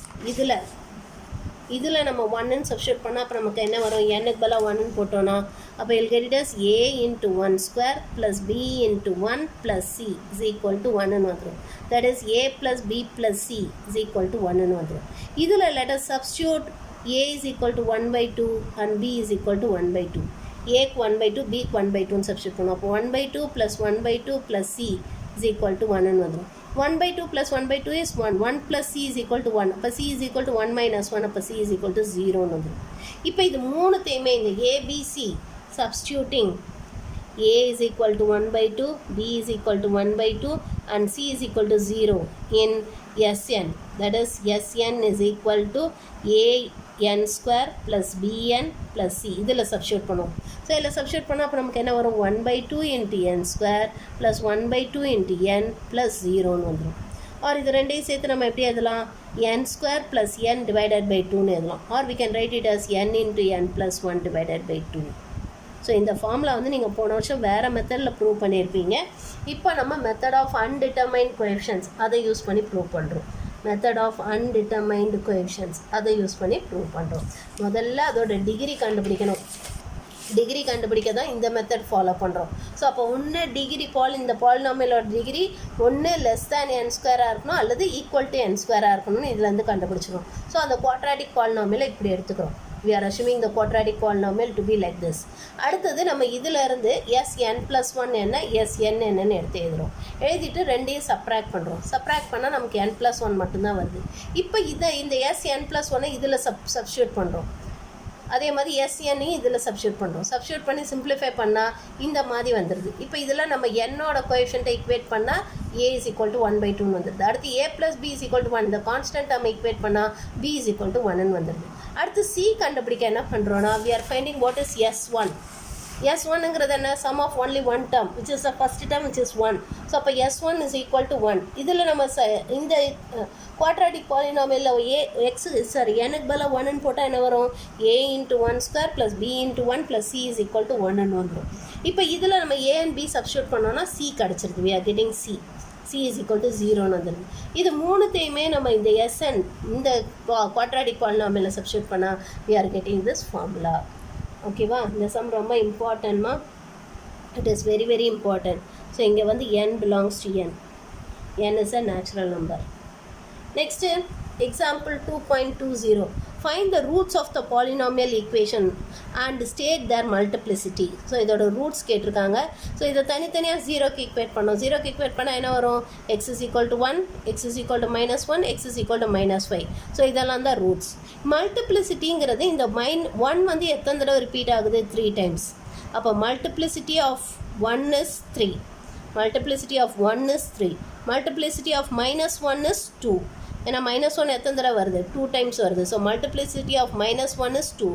இதில் நம்ம 1ன்னு சப்ஸ்டியூட் பண்ணால் அப்புறம் நமக்கு என்ன வரும்? n-க்கு பதிலாக 1ன்னு போட்டோன்னா அப்போ இல் get it as a × 1² plus b × 1 plus c is equal to 1ன்னு வந்துடும். that is a plus b plus c is equal to 1ன்னு வந்துடும். இதில் let us substitute a is equal to 1/2 and b is equal to 1/2. a க்கு 1/2 b க்கு 1/2ன்னு substitute பண்ணுவோம். அப்போ 1/2 plus 1/2 plus c is equal to 1ன்னு வந்துடும். 1/2 plus 1/2 is 1. 1 plus c is equal to 1. அப்போ c is equal to 1 minus 1. அப்போ c is equal to 0ன்னு வந்துடும். இப்போ இது மூணுத்தையுமே இந்த abc substituting a is equal to 1/2, b is equal to 1/2 and c is equal to 0 in Sn. That is Sn is equal to an² plus bn plus c. இதில் substitute பண்ணுவோம். So இதில் substitute பண்ணால் அப்போ நமக்கு என்ன வரும்? 1/2 into n² plus 1/2 into n plus 0ன்னு வந்துடும். R இது ரெண்டையும் சேர்த்து நம்ம எப்படி எழுதலாம்? n² plus n divided by 2ன்னு எழுதலாம். Or we can write it as n into n plus 1 divided by 2. So இந்த ஃபார்முலா வந்து நீங்கள் போன வருஷம் வேறு மெத்தடில் ப்ரூவ் பண்ணியிருப்பீங்க. இப்போ நம்ம மெத்தட் ஆஃப் அன்டிட்டர்மைன்ட் கோஎஃபிஷியன்ட்ஸ் அதை யூஸ் பண்ணி ப்ரூவ் பண்ணுறோம். மெத்தட் ஆஃப் அன்டிட்டர்மைன்டு கோஎஃபிஷியன்ட்ஸ் அதை யூஸ் பண்ணி ப்ரூவ் பண்ணுறோம். முதல்ல அதோட டிகிரி கண்டுபிடிக்கணும். டிகிரி கண்டுபிடிக்க தான் இந்த மெத்தட் ஃபாலோ பண்ணுறோம். ஸோ அப்போ ஒன்று டிகிரி இந்த பாலினாமியலோட டிகிரி ஒன்று n² இருக்கணும் அல்லது = n² இருக்கணும்னு இதுலேருந்து கண்டுபிடிச்சிடும். ஸோ அந்த குவாட்ராட்டிக் பாலினாமியலை இப்படி எடுத்துக்கிறோம். we are assuming the quadratic polynomial to be like this. அடுத்தது நம்ம இதிலிருந்து Sn+1 என்ன Sn என்னன்னு எடுத்து எழுதுகிறோம். எழுதிட்டு ரெண்டையும் சப்ராக்ட் பண்ணுறோம். சப்ராக்ட் பண்ணால் நமக்கு n+1 மட்டும்தான் வருது. இப்போ இந்த Sn+1 இதில் சப்ஸ்டியூட் பண்ணுறோம். அதே மாதிரி Sn-ஐயும் இதில் சப்ஸ்டியூட் பண்ணுறோம். சப்ஸ்டியூட் பண்ணி சிம்பிளிஃபை பண்ணால் இந்த மாதிரி வந்துடுது. இப்போ இதில் நம்ம என்னோட கோஎஃபிஷியன்ட்டை ஈக்குவேட் பண்ணால் a is equal to 1/2 வந்துடுது. அடுத்து a plus b is equal to 1. இந்த கான்ஸ்டன்ட் டேர்ம் ஈக்குவேட் பண்ணால் b is equal to 1ன்னு வந்துடுது. அடுத்து c கண்டுபிடிக்க என்ன பண்ணுறோன்னா we are finding what is S1. S1ங்கிறது என்ன? sum of only one term which is the first term which is 1. So அப்போ S1 is equal to 1. இதில் நம்ம இந்த குவாட்ராட்டிக் பாலினாமியலில் n-க்கு பதிலாக 1ன்னு போட்டால் என்ன வரும்? a into 1² plus b into 1 plus c is equal to 1ன்னு வந்துடும். இப்போ இதில் நம்ம a and b சப்ஸ்டியூட் பண்ணோன்னா c கிடச்சிருக்கு. we are getting c is equal to 0ன்னு வந்துடுது. இது மூணுத்தையுமே நம்ம இந்த குவாட்ராட்டிக் பாலினாமியலில் சப்ஸ்டியூட் பண்ணால் we are getting this formula. ஓகேவா? இந்த சம் ரொம்ப இம்பார்ட்டன்ட்மா. It is very very important. So இங்கே வந்து n belongs to n. n is a natural number. Next, example 2.20. Find the roots of the polynomial equation and state their multiplicity. So இதோட roots கேட்டிருக்காங்க. So இதை தனித்தனியாக ஜீரோக்கு equate பண்ணோம். ஜீரோக்கு equate பண்ணால் என்ன வரும்? X is equal to 1, X is equal to -1, X is equal to -5. So இதெல்லாம் தான் ரூட்ஸ். மல்டிப்ளிசிட்டிங்கிறது இந்த 1 வந்து எத்தனை தடவை ரிப்பீட் ஆகுது? 3 times. அப்போ multiplicity of 1 is 3. Multiplicity of 1 is 3. Multiplicity of -1 is 2. ஏன்னா -1 எத்தனை தடவை வருது? 2 times வருது. So multiplicity of -1 is 2.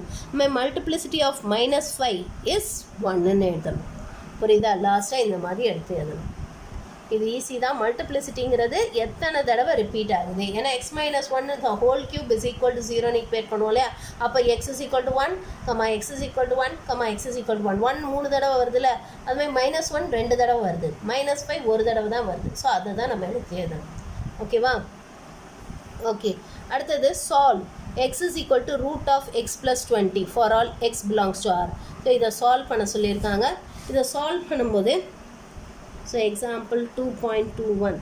Multiplicity of -5 is 1ன்னு எழுதணும். புரியுதா? லாஸ்ட்டாக இந்த மாதிரி எடுத்து எழுதணும். இது ஈஸி தான். மல்டிப்ளிசிட்டிங்கிறது எத்தனை தடவை ரிப்பீட் ஆகுது. ஏன்னா x - 1 the whole cube is equal to 0ன்னு ஈக்குவேட் பண்ணுவோம் இல்லையா? அப்போ x is equal to 1, x is equal to 1, x is equal to 1. 1 3 தடவை வருதுல்ல, அதுமாதிரி -1 2 தடவை வருது, -5 1 தடவை தான் வருது. ஸோ அதை தான் நம்ம எடுத்து எழுதணும். ஓகேவா? ஓகே, அடுத்தது solve x is equal to root of x plus 20 for all x belongs to R. So இதை சால்வ் பண்ண சொல்லியிருக்காங்க. இதை சால்வ் பண்ணும்போது ஸோ எக்ஸாம்பிள் 2.21.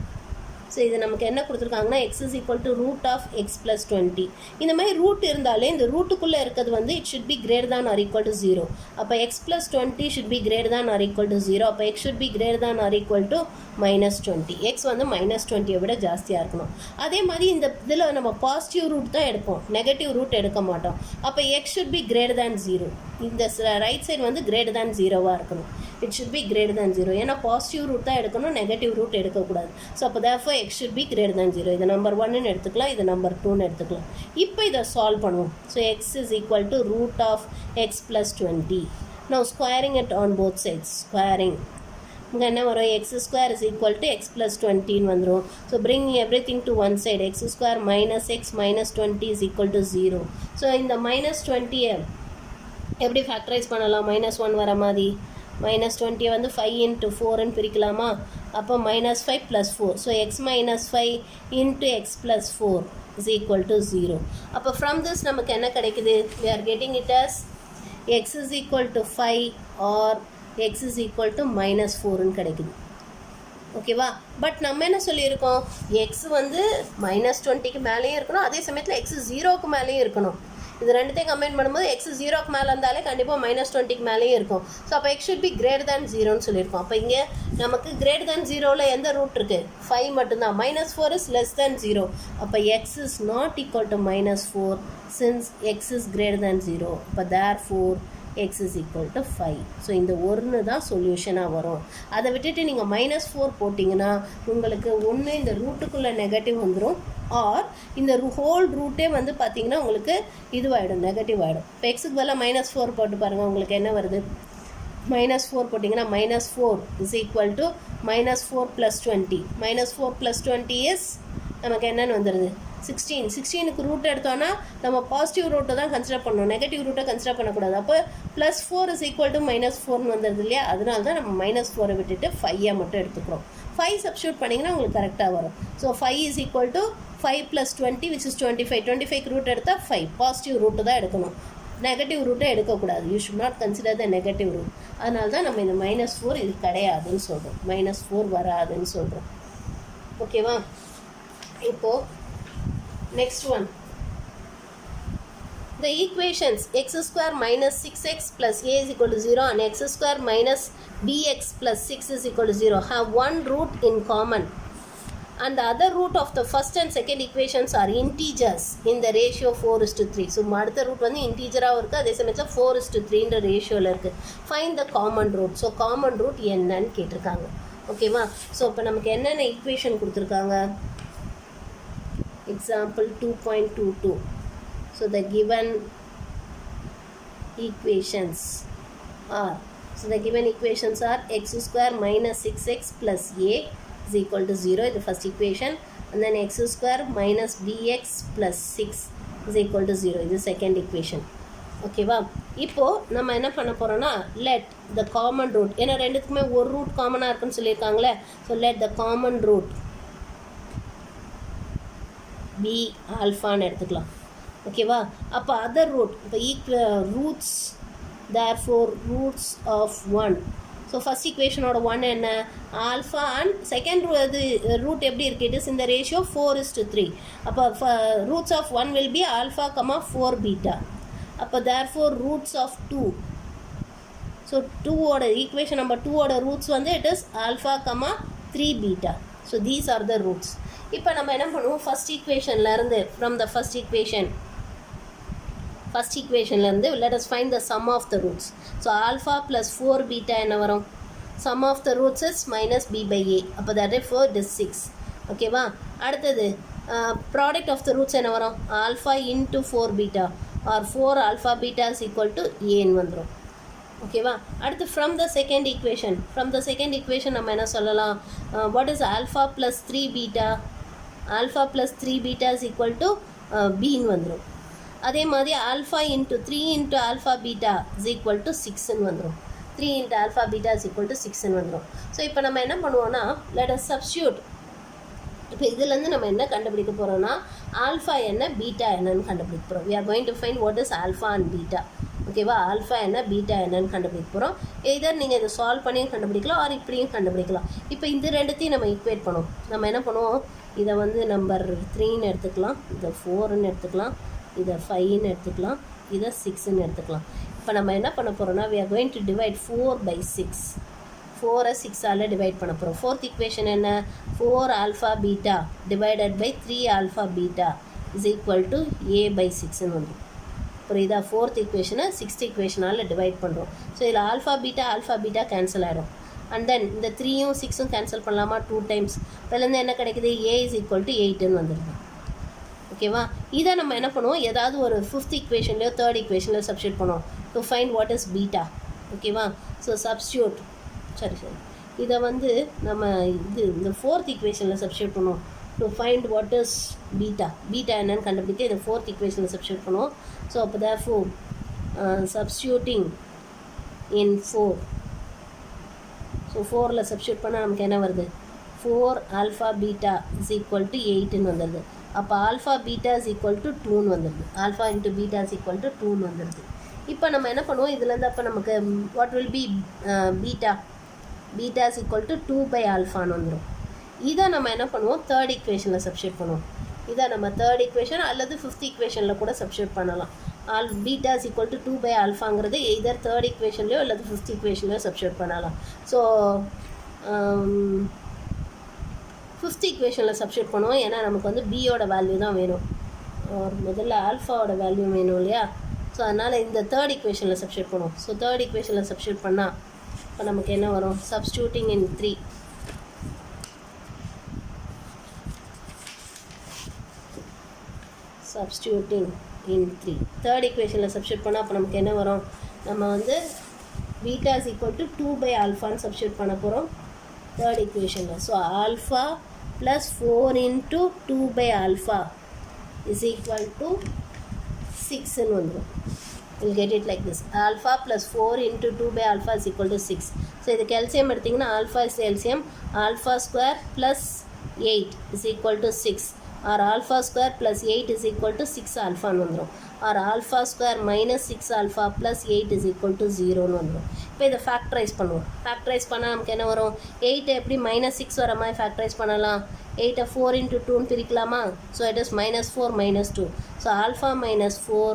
ஸோ இது நமக்கு என்ன கொடுத்துருக்காங்கன்னா x is equal to root of x plus 20. இந்த மாதிரி ரூட் இருந்தாலே இந்த ரூட்டுக்குள்ளே இருக்கிறது வந்து it should be greater than or equal to 0. அப்போ x plus 20 should be greater than or equal to 0. அப்போ x should be greater than or equal to -20. x வந்து -20 விட ஜாஸ்தியாக இருக்கணும். அதே மாதிரி இந்த இதில் நம்ம பாசிட்டிவ் ரூட் தான் எடுப்போம், நெகட்டிவ் ரூட் எடுக்க மாட்டோம். அப்போ x should be greater than 0. இந்த ரைட் சைடு வந்து greater than 0வாக இருக்கணும். it should be greater than 0. ஏன்னா பாசிட்டிவ் ரூட் தான் எடுக்கணும், நெகட்டிவ் ரூட் எடுக்கக்கூடாது. ஸோ அப்போ therefore x should be greater than 0. இது நம்பர் 1ன்னு எடுத்துக்கலாம், இது நம்பர் 2ன்னு எடுத்துக்கலாம். இப்போ இதை சால்வ் பண்ணுவோம். So x is equal to root of x plus 20. Now squaring it on both sides. Squaring. இங்கே என்ன வரும்? x square is equal to x plus 20ன்னு வந்துடும். So bring everything to one side. x square minus x minus 20 is equal to 0. So இந்த -20 எப்படி factorise பண்ணலாம்? -1 வர மாதிரி -20 வந்து 5 into 4ன்னு பிரிக்கலாமா? அப்போ -5 plus 4. So x minus 5 into x plus 4 is equal to 0. அப்போ from this நமக்கு என்ன கிடைக்குது? we are getting it as x is equal to 5 or x is equal to -4ன்னு கிடைக்குது. ஓகேவா? பட் நம்ம என்ன சொல்லியிருக்கோம்? x வந்து -20க்கு மேலேயும் இருக்கணும், அதே சமயத்தில் x 0க்கு மேலேயும் இருக்கணும். இது ரெண்டுத்தையும் கம்பைன் பண்ணும்போது x 0க்கு மேலே இருந்தாலே கண்டிப்பாக -20க்கு மேலேயும் இருக்கும். ஸோ அப்போ x should be greater than 0ன்னு சொல்லியிருக்கோம். அப்போ இங்கே நமக்கு greater than 0வில் எந்த ரூட் இருக்குது? 5 மட்டும்தான். -4 is less than 0. அப்போ x is not equal to -4 since x is greater than 0. அப்போ therefore x is equal to 5. So இந்த ஒன்று தான் சொல்யூஷனாக வரும். அதை விட்டுட்டு நீங்கள் -4 போட்டிங்கன்னா உங்களுக்கு ஒன்று இந்த ரூட்டுக்குள்ளே நெகட்டிவ் வந்துடும், ஆர் இந்த ஹோல் ரூட்டே வந்து பார்த்திங்கன்னா உங்களுக்கு இதுவாகிடும், நெகட்டிவ் ஆகிடும். இப்போ எக்ஸுக்கு பதிலாக -4 போட்டு பாருங்கள், உங்களுக்கு என்ன வருது? -4 போட்டிங்கன்னா -4 is equal to -4 plus 20. -4 plus 20 is நமக்கு என்னென்னு வந்துடுது? 16. 16க்கு ரூட் எடுத்தோன்னா நம்ம பாசிட்டிவ் ரூட்டை தான் கன்சிடர் பண்ணணும், நெகட்டிவ் ரூட்டை கன்சிடர் பண்ணக்கூடாது. அப்போ +4 is equal to -4ன்னு வந்துடுது இல்லையா? அதனால தான் நம்ம -4 விட்டுட்டு 5 மட்டும் எடுத்துக்கிறோம். 5 சப்ஸ்டியூட் பண்ணிங்கன்னா உங்களுக்கு கரெக்டாக வரும். So 5 is equal to 5 plus 20 which is 25. 25க்கு ரூட் எடுத்தால் 5. பாசிட்டிவ் ரூட்டு தான் எடுக்கணும், நெகட்டிவ் ரூட்டை எடுக்கக்கூடாது. You should not consider the negative root. அதனால தான் நம்ம இந்த -4 இது கிடையாதுன்னு சொல்கிறோம், -4 வராதுன்னு சொல்கிறோம். ஓகேவா? இப்போது next one, the equations x square minus 6x plus a is equal to 0 and x square minus bx plus 6 is equal to 0 have one root in common and the other root of the first and second equations are integers in the ratio 4:3. So அடுத்த root வந்து இன்டீஜராகவும் இருக்குது, அதே சமயத்தில் 4:3ன்ற ரேஷியோவில் இருக்குது. Find the common root. So common root என்னன்னு கேட்டிருக்காங்க. ஓகேவா? ஸோ இப்போ நமக்கு என்னென்ன ஈக்குவேஷன் கொடுத்துருக்காங்க? Example 2.22. So the given equations are, x square minus 6x plus a is equal to 0, the first equation, and then x square minus bx plus 6 is equal to 0, the second equation. ஓகேவா? இப்போது நம்ம என்ன பண்ண போகிறோன்னா, let the common root, ஏன்னா ரெண்டுத்துக்குமே ஒரு root காமனாக இருக்குன்னு சொல்லியிருக்காங்களே, so let the common root be ஆல்ஃபான்னு எடுத்துக்கலாம். ஓகேவா? அப்போ அதர் ரூட், இப்போ roots therefore roots of 1. So first equation oda 1 enna alpha and second root eppadi irukku, it is in the ratio 4:3. appo roots of 1 will be alpha comma 4 beta. appo therefore roots of 2, so 2 oda equation number 2 oda roots vandu it is alpha comma 3 beta. so these are the roots. இப்போ நம்ம என்ன பண்ணுவோம், first equationல இருந்து from the first equationல இருந்து let us find the sum of the roots. so alpha plus 4 beta என்ன வரும், sum of the roots is minus b by a. அப்போ therefore it is 6. ஓகேவா. அடுத்தது product of the roots என்ன வரும், alpha into 4 beta or 4 alpha beta is equal to a ன்னு வந்துரும். ஓகேவா. அடுத்து from the second equation நம்ம என்ன சொல்லலாம், what is alpha plus 3 beta, alpha plus 3 beta is equal to b ன்னு வந்துரும். அதே மாதிரி alpha into 3 into alpha beta is equal to 6 ன்னு வந்துரும். 3 into alpha beta is equal to 6 ன்னு வந்துரும். ஸோ இப்போ நம்ம என்ன பண்ணுவோம்னா let us substitute. இப்போ இதுலேருந்து நம்ம என்ன கண்டுபிடிக்க போகிறோம்னா ஆல்ஃபா என்ன பீட்டா என்னன்னு கண்டுபிடிக்க போகிறோம். we are going to find what is alpha and beta. ஓகேவா. ஆல்ஃபா என்ன பீட்டா என்னன்னு கண்டுபிடிக்க போகிறோம். எதர் நீங்கள் இதை சால்வ் பண்ணியும் கண்டுபிடிக்கலாம் ஆர் இப்படியும் கண்டுபிடிக்கலாம். இப்போ இந்த ரெண்டுத்தையும் நம்ம ஈக்குவேட் பண்ணுவோம். நம்ம என்ன பண்ணுவோம், இதை வந்து நம்பர் 3ன்னு எடுத்துக்கலாம், இதை 4ன்னு எடுத்துக்கலாம், இதை 5ன்னு எடுத்துக்கலாம், இதை 6ன்னு எடுத்துக்கலாம். இப்போ நம்ம என்ன பண்ண போகிறோம்னா we are going to divide 4 by 6. 4 6ஆல் டிவைட் பண்ண போகிறோம். ஃபோர்த் ஈக்குவேஷன் என்ன, 4 alpha beta divided by 3 alpha beta is equal to a by 6ன்னு வந்துடும். புரியுதா. ஃபோர்த் ஈக்குவேஷனை சிக்ஸ்த் ஈக்குவேஷனால் டிவைட் பண்ணுறோம். ஸோ இதில் ஆல்ஃபா பீட்டா கேன்சல் ஆகிடும். அண்ட் தென் இந்த 3யும் 6ம் கேன்சல் பண்ணலாமா 2 டைம்ஸ். இப்போலேருந்து என்ன கிடைக்குது, a is equal to 8ன்னு வந்துடுது. ஓகேவா. இதை நம்ம என்ன பண்ணுவோம், ஏதாவது ஒரு ஃபிஃப்த் ஈக்குவேஷன்லையோ தேர்ட் ஈக்குவேஷன்லையோ சப்ஸ்டியூட் பண்ணுவோம் to find what is beta. ஓகேவா. ஸோ சப்ஸ்டியூட் சரி இதை வந்து நம்ம இந்த ஃபோர்த் ஈக்குவேஷனில் சப்ஸ்டியூட் பண்ணுவோம் to find what is beta என்னன்னு கண்டுபிடிக்க இதை ஃபோர்த் ஈக்குவேஷனில் சப்ஸ்டியூட் பண்ணுவோம். ஸோ அப்போ therefore சப்ஸ்டியூட்டிங் இன் 4. ஸோ 4ல் சப்ஸ்டியூட் பண்ணால் நமக்கு என்ன வருது, 4 alpha beta is equal to 8ன்னு வந்துடுது. அப்போ alpha beta is equal to 2ன்னு வந்துடுது. Alpha into beta is equal to 2ன்னு வந்துடுது. இப்போ நம்ம என்ன பண்ணுவோம், இதுலேருந்து அப்போ நமக்கு what will be beta is equal to 2 by ஆல்ஃபான்னு வந்துடும். இதை நம்ம என்ன பண்ணுவோம், தேர்ட் ஈக்குவேஷனில் சப்ஸ்டியூட் பண்ணுவோம். இதை நம்ம தேர்ட் ஈக்குவேஷன் அல்லது ஃபிஃப்த் ஈக்குவேஷனில் கூட சப்ஸ்டியூட் பண்ணலாம். Beta is equal to 2 by ஆல்ஃபாங்கிறது எய்தர் தேர்ட் ஈக்குவேஷன்லையோ அல்லது ஃபிஃப்த் ஈக்குவேஷன்லையோ சப்ஸ்டியூட் பண்ணலாம். ஸோ ஃபிஃப்த் ஈக்குவேஷனில் சப்ஸ்டியூட் பண்ணுவோம். ஏன்னா நமக்கு வந்து பியோட வேல்யூ தான் வேணும், முதல்ல ஆல்ஃபாவோட வேல்யூ வேணும் இல்லையா. ஸோ அதனால் இந்த தேர்ட் ஈக்குவேஷனில் சப்ஸ்டியூட் பண்ணுவோம். ஸோ தேர்ட் ஈக்குவேஷனில் சப்ஸ்டியூட் பண்ணால் இப்போ நமக்கு என்ன வரும், substituting in 3. Substituting in 3 third ஈக்குவேஷனில் சப்ஸ்டியூட் பண்ணால் அப்போ நமக்கு என்ன வரும், நம்ம வந்து beta is equal to 2 by ஆல்ஃபான்னு சப்ஸ்டியூட் பண்ண போகிறோம் தேர்ட் ஈக்குவேஷனில். So alpha plus 4 into 2 by alpha is equal to 6ன்னு வந்துடும். we'll get it like this, alpha plus 4 into 2 by alpha is equal to 6. so இதுக்கு LCM எடுத்திங்கன்னா alpha is LCM, alpha square plus 8 is equal to 6 or alpha square plus 8 is equal to 6 alpha ன்னு வந்துடும், or alpha square minus 6 alpha plus 8 is equal to 0ன்னு வந்துடும். இப்போ இதை factorise பண்ணுவோம். Factorise பண்ணால் நமக்கு என்ன வரும், 8 எப்படி -6 வர மாதிரி ஃபேக்டரைஸ் பண்ணலாம், 8 4 into 2ன்னு பிரிக்கலாமா. So it is -4 -2. So alpha -4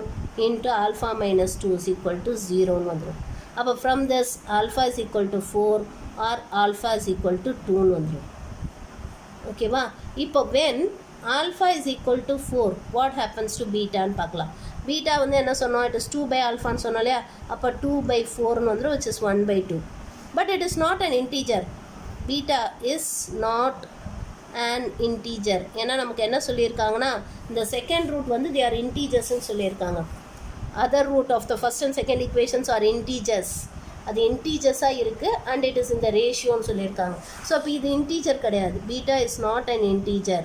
into alpha minus 2 is equal to 0ன்னு வந்துடும். அப்போ from this alpha is equal to 4 or alpha is equal to 2ன்னு வந்துடும். ஓகேவா. இப்போ when alpha is equal to 4 what happens to betaன்னு பார்க்கலாம். Beta வந்து என்ன சொன்னோம், it is 2 by alphaன்னு சொன்னோம் இல்லையா. அப்போ 2 by 4ன்னு வந்துடும், which is 1 by 2. but it is not an integer. beta is not an integer. ஏன்னா நமக்கு என்ன சொல்லியிருக்காங்கன்னா இந்த செகண்ட் ரூட் வந்து they are integers சொல்லியிருக்காங்க. other root of the first and second equations are integers. அது இன்டீஜர்ஸாக இருக்குது and it is in the ratioன்னு சொல்லியிருக்காங்க. ஸோ அப்போ இது இன்டீஜர் கிடையாது, beta is not an integer.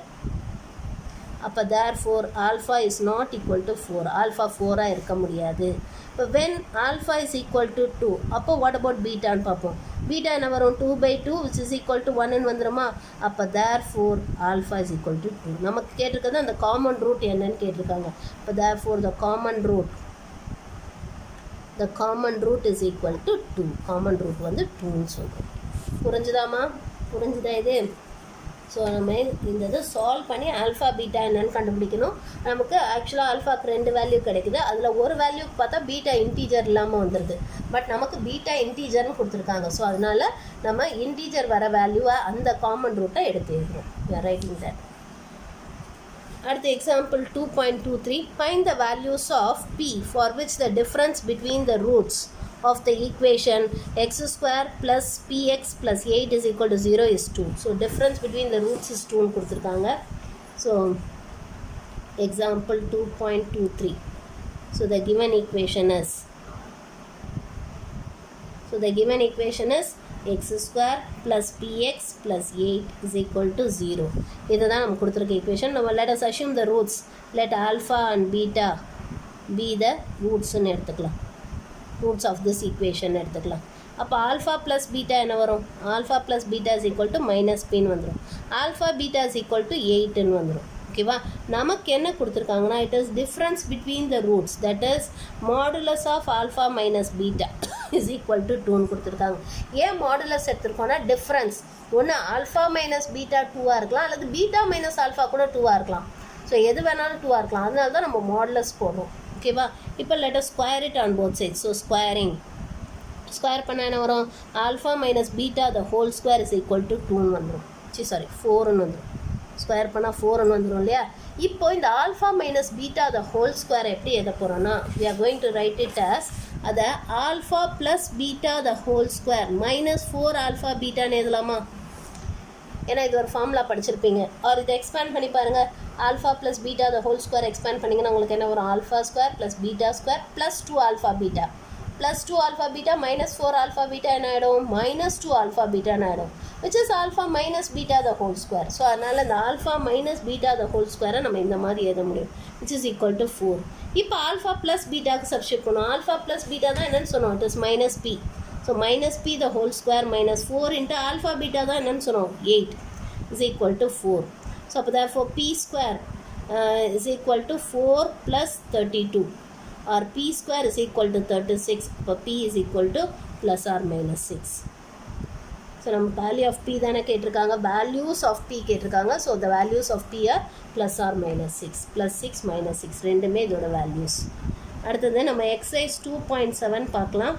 அப்போ therefore alpha is not equal to 4. alpha 4ஆக இருக்க முடியாது. இப்போ when alpha is equal to 2 அப்போ what about பீட்டான்னு பார்ப்போம். பீட்டா என்ன வரும், 2 by 2 which is equal to 1ன்னு வந்துடுமா. அப்போ therefore alpha is equal to 2. நமக்கு கேட்டிருக்கிறது அந்த காமன் ரூட் என்னன்னு கேட்டிருக்காங்க. இப்போ therefore the common root the common root is equal to 2. common root வந்து 2ன்னு சொல்கிறோம். புரிஞ்சுதாம்மா? புரிஞ்சுதா இது? ஸோ நம்ம இந்த இது சால்வ் பண்ணி ஆல்ஃபா பீட்டா என்னன்னு கண்டுபிடிக்கணும். நமக்கு ஆக்சுவலாக ஆல்ஃபாக்கு 2 வேல்யூ கிடைக்குது. அதில் ஒரு வேல்யூக்கு பார்த்தா பீட்டா இன்டீஜர் இல்லாமல் வந்துடுது. பட் நமக்கு பீட்டா இன்டீஜர்னு கொடுத்துருக்காங்க. ஸோ அதனால் நம்ம இன்டீஜர் வர வேல்யூவை அந்த காமன் ரூட்டை எடுத்து எழுதுகிறோம். Writing that. அடுத்த example 2.23. Find the values of p for which the difference between the roots of the equation x square plus px plus 8 is equal to 0 is 2. So difference between the roots is 2 ன்னு கொடுத்துருக்காங்க. So example 2.23. So the given equation is x square plus px plus 8 is equal to 0. இதுதான் நம்ம கொடுத்துருக்க equation. நம்ம let us assume the roots. Let alpha and beta be the roots ன்னு எடுத்துக்கலாம். roots of this equation எடுத்துக்கலாம். அப்போ alpha plus beta என்ன வரும்? alpha plus beta is equal to minus p ன்னு வந்துடும். alpha beta is equal to 8 ன்னு வந்துடும். ஓகேவா? நமக்கு என்ன கொடுத்துருக்காங்கன்னா it is difference between the roots, that is modulus of alpha minus beta is equal to 2 ன்னு கொடுத்துருக்காங்க. ஏன் மாடுலஸ் எடுத்துருக்கோன்னா டிஃப்ரென்ஸ் ஒன்று ஆல்ஃபா மைனஸ் பீட்டா 2ஆக இருக்கலாம், அல்லது பீட்டா மைனஸ் ஆல்ஃபா கூட 2ஆக இருக்கலாம். ஸோ எது வேணாலும் 2ஆக இருக்கலாம். அதனால தான் நம்ம மாடுலஸ் போடுறோம். ஓகேவா? இப்போ let us square it on both sides. So squaring square பண்ணால் என்ன வரும்? Alpha minus beta the whole square is equal to 2ன்னு வந்துடும். 4ன்னு வந்துடும். ஸ்கொயர் பண்ணால் 4ன்னு வந்துடும் இல்லையா? இப்போ இந்த alpha minus beta the whole square எப்படி எழுத போகிறோன்னா we are going to write it as அதை alpha plus beta the whole square minus 4 alpha பீட்டான்னு எழுதலாமா? ஏன்னா இது ஒரு ஃபார்முலா படிச்சிருப்பீங்க. ஆர் இதை எக்ஸ்பேண்ட் பண்ணி பாருங்கள். Alpha plus beta the whole square expand பண்ணிங்கன்னா உங்களுக்கு என்ன வரும்? Alpha square plus beta square plus 2 alpha beta plus 2 alpha beta minus 4 alpha beta என்ன ஆகிடும்? மைனஸ் 2 ஆல்ஃபா பீட்டான்னு ஆகிடும். which is alpha minus beta the whole square. So அதனால் இந்த alpha minus beta the whole square நம்ம இந்த மாதிரி எழுத முடியும். which is equal to 4. இப்போ ஆல்ஃபா ப்ளஸ் பீட்டாக்கு சப்ஸ்டியூட் பண்ணணும். ஆல்ஃபா ப்ளஸ் பீட்டா தான் என்னென்னு சொன்னோம்? It is minus p. So minus p the whole square minus 4 into alpha beta தான் என்னென்னு சொன்னோம்? 8 is equal to 4. ஸோ அப்போ therefore p square is equal to 4 plus 32 or p square is equal to 36. இப்போ p is equal to plus or minus 6. So நம்ம value of p தானே கேட்டிருக்காங்க, values of p கேட்டிருக்காங்க. So the values of p are plus or minus 6. Plus 6 minus 6 ரெண்டுமே இதோட வேல்யூஸ். அடுத்தது நம்ம எக்ஸசைஸ் 2.7 பார்க்கலாம்.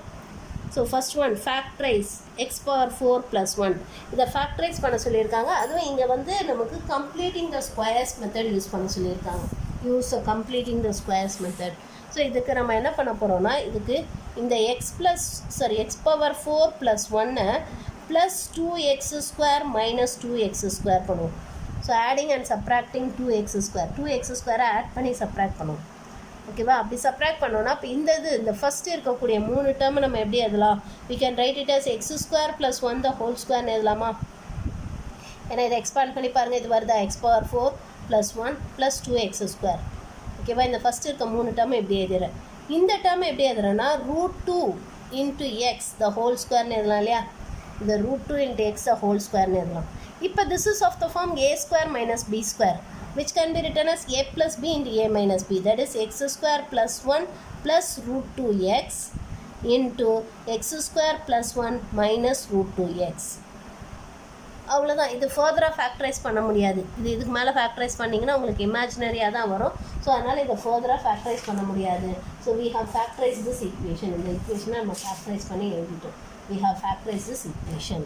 So first one factorize x power 4 + 1. இதை ஃபேக்டரைஸ் பண்ண சொல்லியிருக்காங்க. அதுவும் இங்கே வந்து நமக்கு completing the squares method use பண்ண சொல்லியிருக்காங்க. Completing the squares method. So இதுக்கு நம்ம என்ன பண்ண போகிறோம்னா இதுக்கு இந்த x power 4 + 1 plus 2x square minus 2x square பண்ணுவோம். So adding and subtracting 2x square. 2x square add பண்ணி சப்ராக்ட் பண்ணுவோம். ஓகேவா? அப்படி சப்ராக்ட் பண்ணோன்னா இப்போ இந்த ஃபஸ்ட்டு இருக்கக்கூடிய 3 டேர்ம் நம்ம எப்படி எழுதலாம்? we can write it as x square plus 1 the whole square எழுதலாமா? ஏன்னா இதை எக்ஸ்பேண்ட் பண்ணி பாருங்கள். இது வருதா? x power 4 + 1 plus 2x square. ஓகேவா? இந்த ஃபஸ்ட்டு இருக்க 3 டேர்ம் எப்படி எழுதுறேன்? இந்த டேர்ம் எப்படி எழுதுறேன்னா √2 into x the whole square எழுதலாம் இல்லையா? இந்த √2 into x the whole square எழுதலாம். இப்போ this is of the form a square minus b square, which can be written as a plus b into a minus b. That is x square plus 1 plus √2x into x square plus 1 minus √2x. அவ்வளோதான். இது ஃபர்தராக factorise பண்ண முடியாது. இதுக்கு மேலே factorise பண்ணிங்கன்னா உங்களுக்கு இமேஜினரியாக தான் வரும். ஸோ அதனால் இதை ஃபர்தராக ஃபேக்டரைஸ் பண்ண முடியாது. So we have factorized this equation. இந்த ஈக்குவேஷனை நம்ம ஃபேக்டரைஸ் பண்ணி எழுதிட்டோம். we have factorized this equation.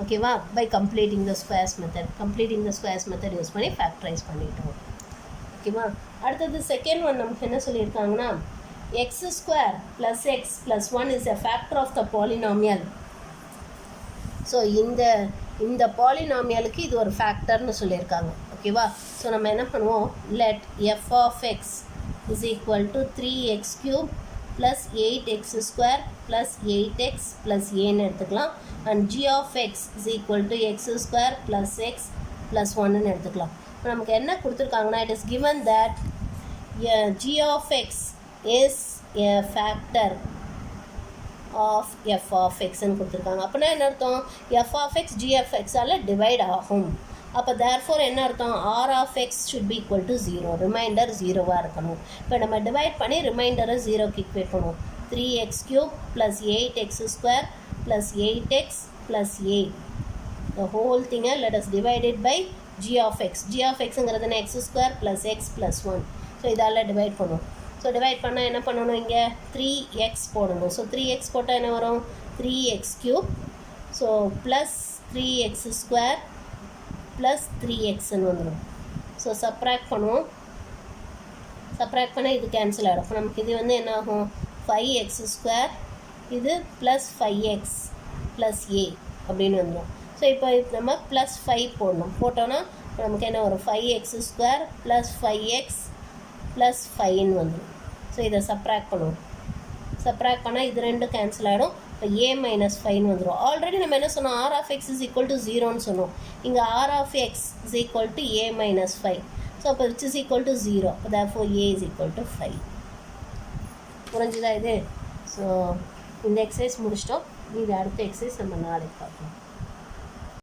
ஓகேவா? by completing the squares method use பண்ணி ஃபேக்டரைஸ் பண்ணிட்டோம். ஓகேவா? அடுத்தது செகண்ட் ஒன் நமக்கு என்ன சொல்லியிருக்காங்கன்னா x square plus x plus 1 is a factor of the polynomial. So இந்த பாலினாமியலுக்கு இது ஒரு ஃபேக்டர்னு சொல்லியிருக்காங்க. ஓகேவா? ஸோ நம்ம என்ன பண்ணுவோம்? let f of x is equal to 3x³ plus 8x square plus 8x plus a எடுத்துக்கலாம். and g of x is equal to x square plus x plus 1 எடுத்துக்கலாம். இப்போ நமக்கு என்ன கொடுத்துருக்காங்கன்னா it is given that g of x is a factor of f of x ன்னு கொடுத்துருக்காங்க. அப்படின்னா என்ன அர்த்தம்? f of x g of x all divide ஆகும். அப்போ therefore என்ன அர்த்தம்? r of x should be equal to 0. Reminder 0வாக இருக்கணும். இப்போ நம்ம டிவைட் பண்ணி ரிமைண்டரை 0க்கு ஈக்குவேட் பண்ணுவோம். 3x cube plus 8x square plus 8x plus 8. The whole thing let us divide it by g of x. g of x ங்கிறது x square plus x plus 1. So இதால் divide பண்ணுவோம். So divide பண்ணால் என்ன பண்ணணும், இங்கே 3x போடணும். So 3x போட்டால் என்ன வரும், 3x cube. So plus 3x square plus 3xன்னு வந்துடும். ஸோ சப்ராக்ட் பண்ணுவோம். சப்ராக்ட் பண்ணால் இது கேன்சல் ஆகிடும். இப்போ நமக்கு இது வந்து என்ன ஆகும், 5x square இது ப்ளஸ் 5x ப்ளஸ் a அப்படின்னு வந்துடும். ஸோ இப்போ நம்ம ப்ளஸ் 5 போடணும். போட்டோன்னா நமக்கு என்ன வரும், 5x square plus 5x plus 5ன்னு வந்துடும். ஸோ இதை சப்ராக்ட் பண்ணுவோம். சப்ராக்ட் பண்ணால் இது ரெண்டும் கேன்சல் ஆகிடும். இப்போ a மைனஸ் 5ன்னு வந்துடும். ஆல்ரெடி நம்ம என்ன சொன்னோம், r of x is equal to 0ன்னு சொன்னோம். இங்கே r of x is equal to a minus 5. So அப்போ which is equal to 0. அப்போ therefore a is equal to 5. புரிஞ்சுதா இது? ஸோ இந்த எக்ஸசைஸ் முடிச்சிட்டோம். இது அடுத்த எக்ஸசைஸ் நம்ம நாளைக்கு பார்ப்போம்.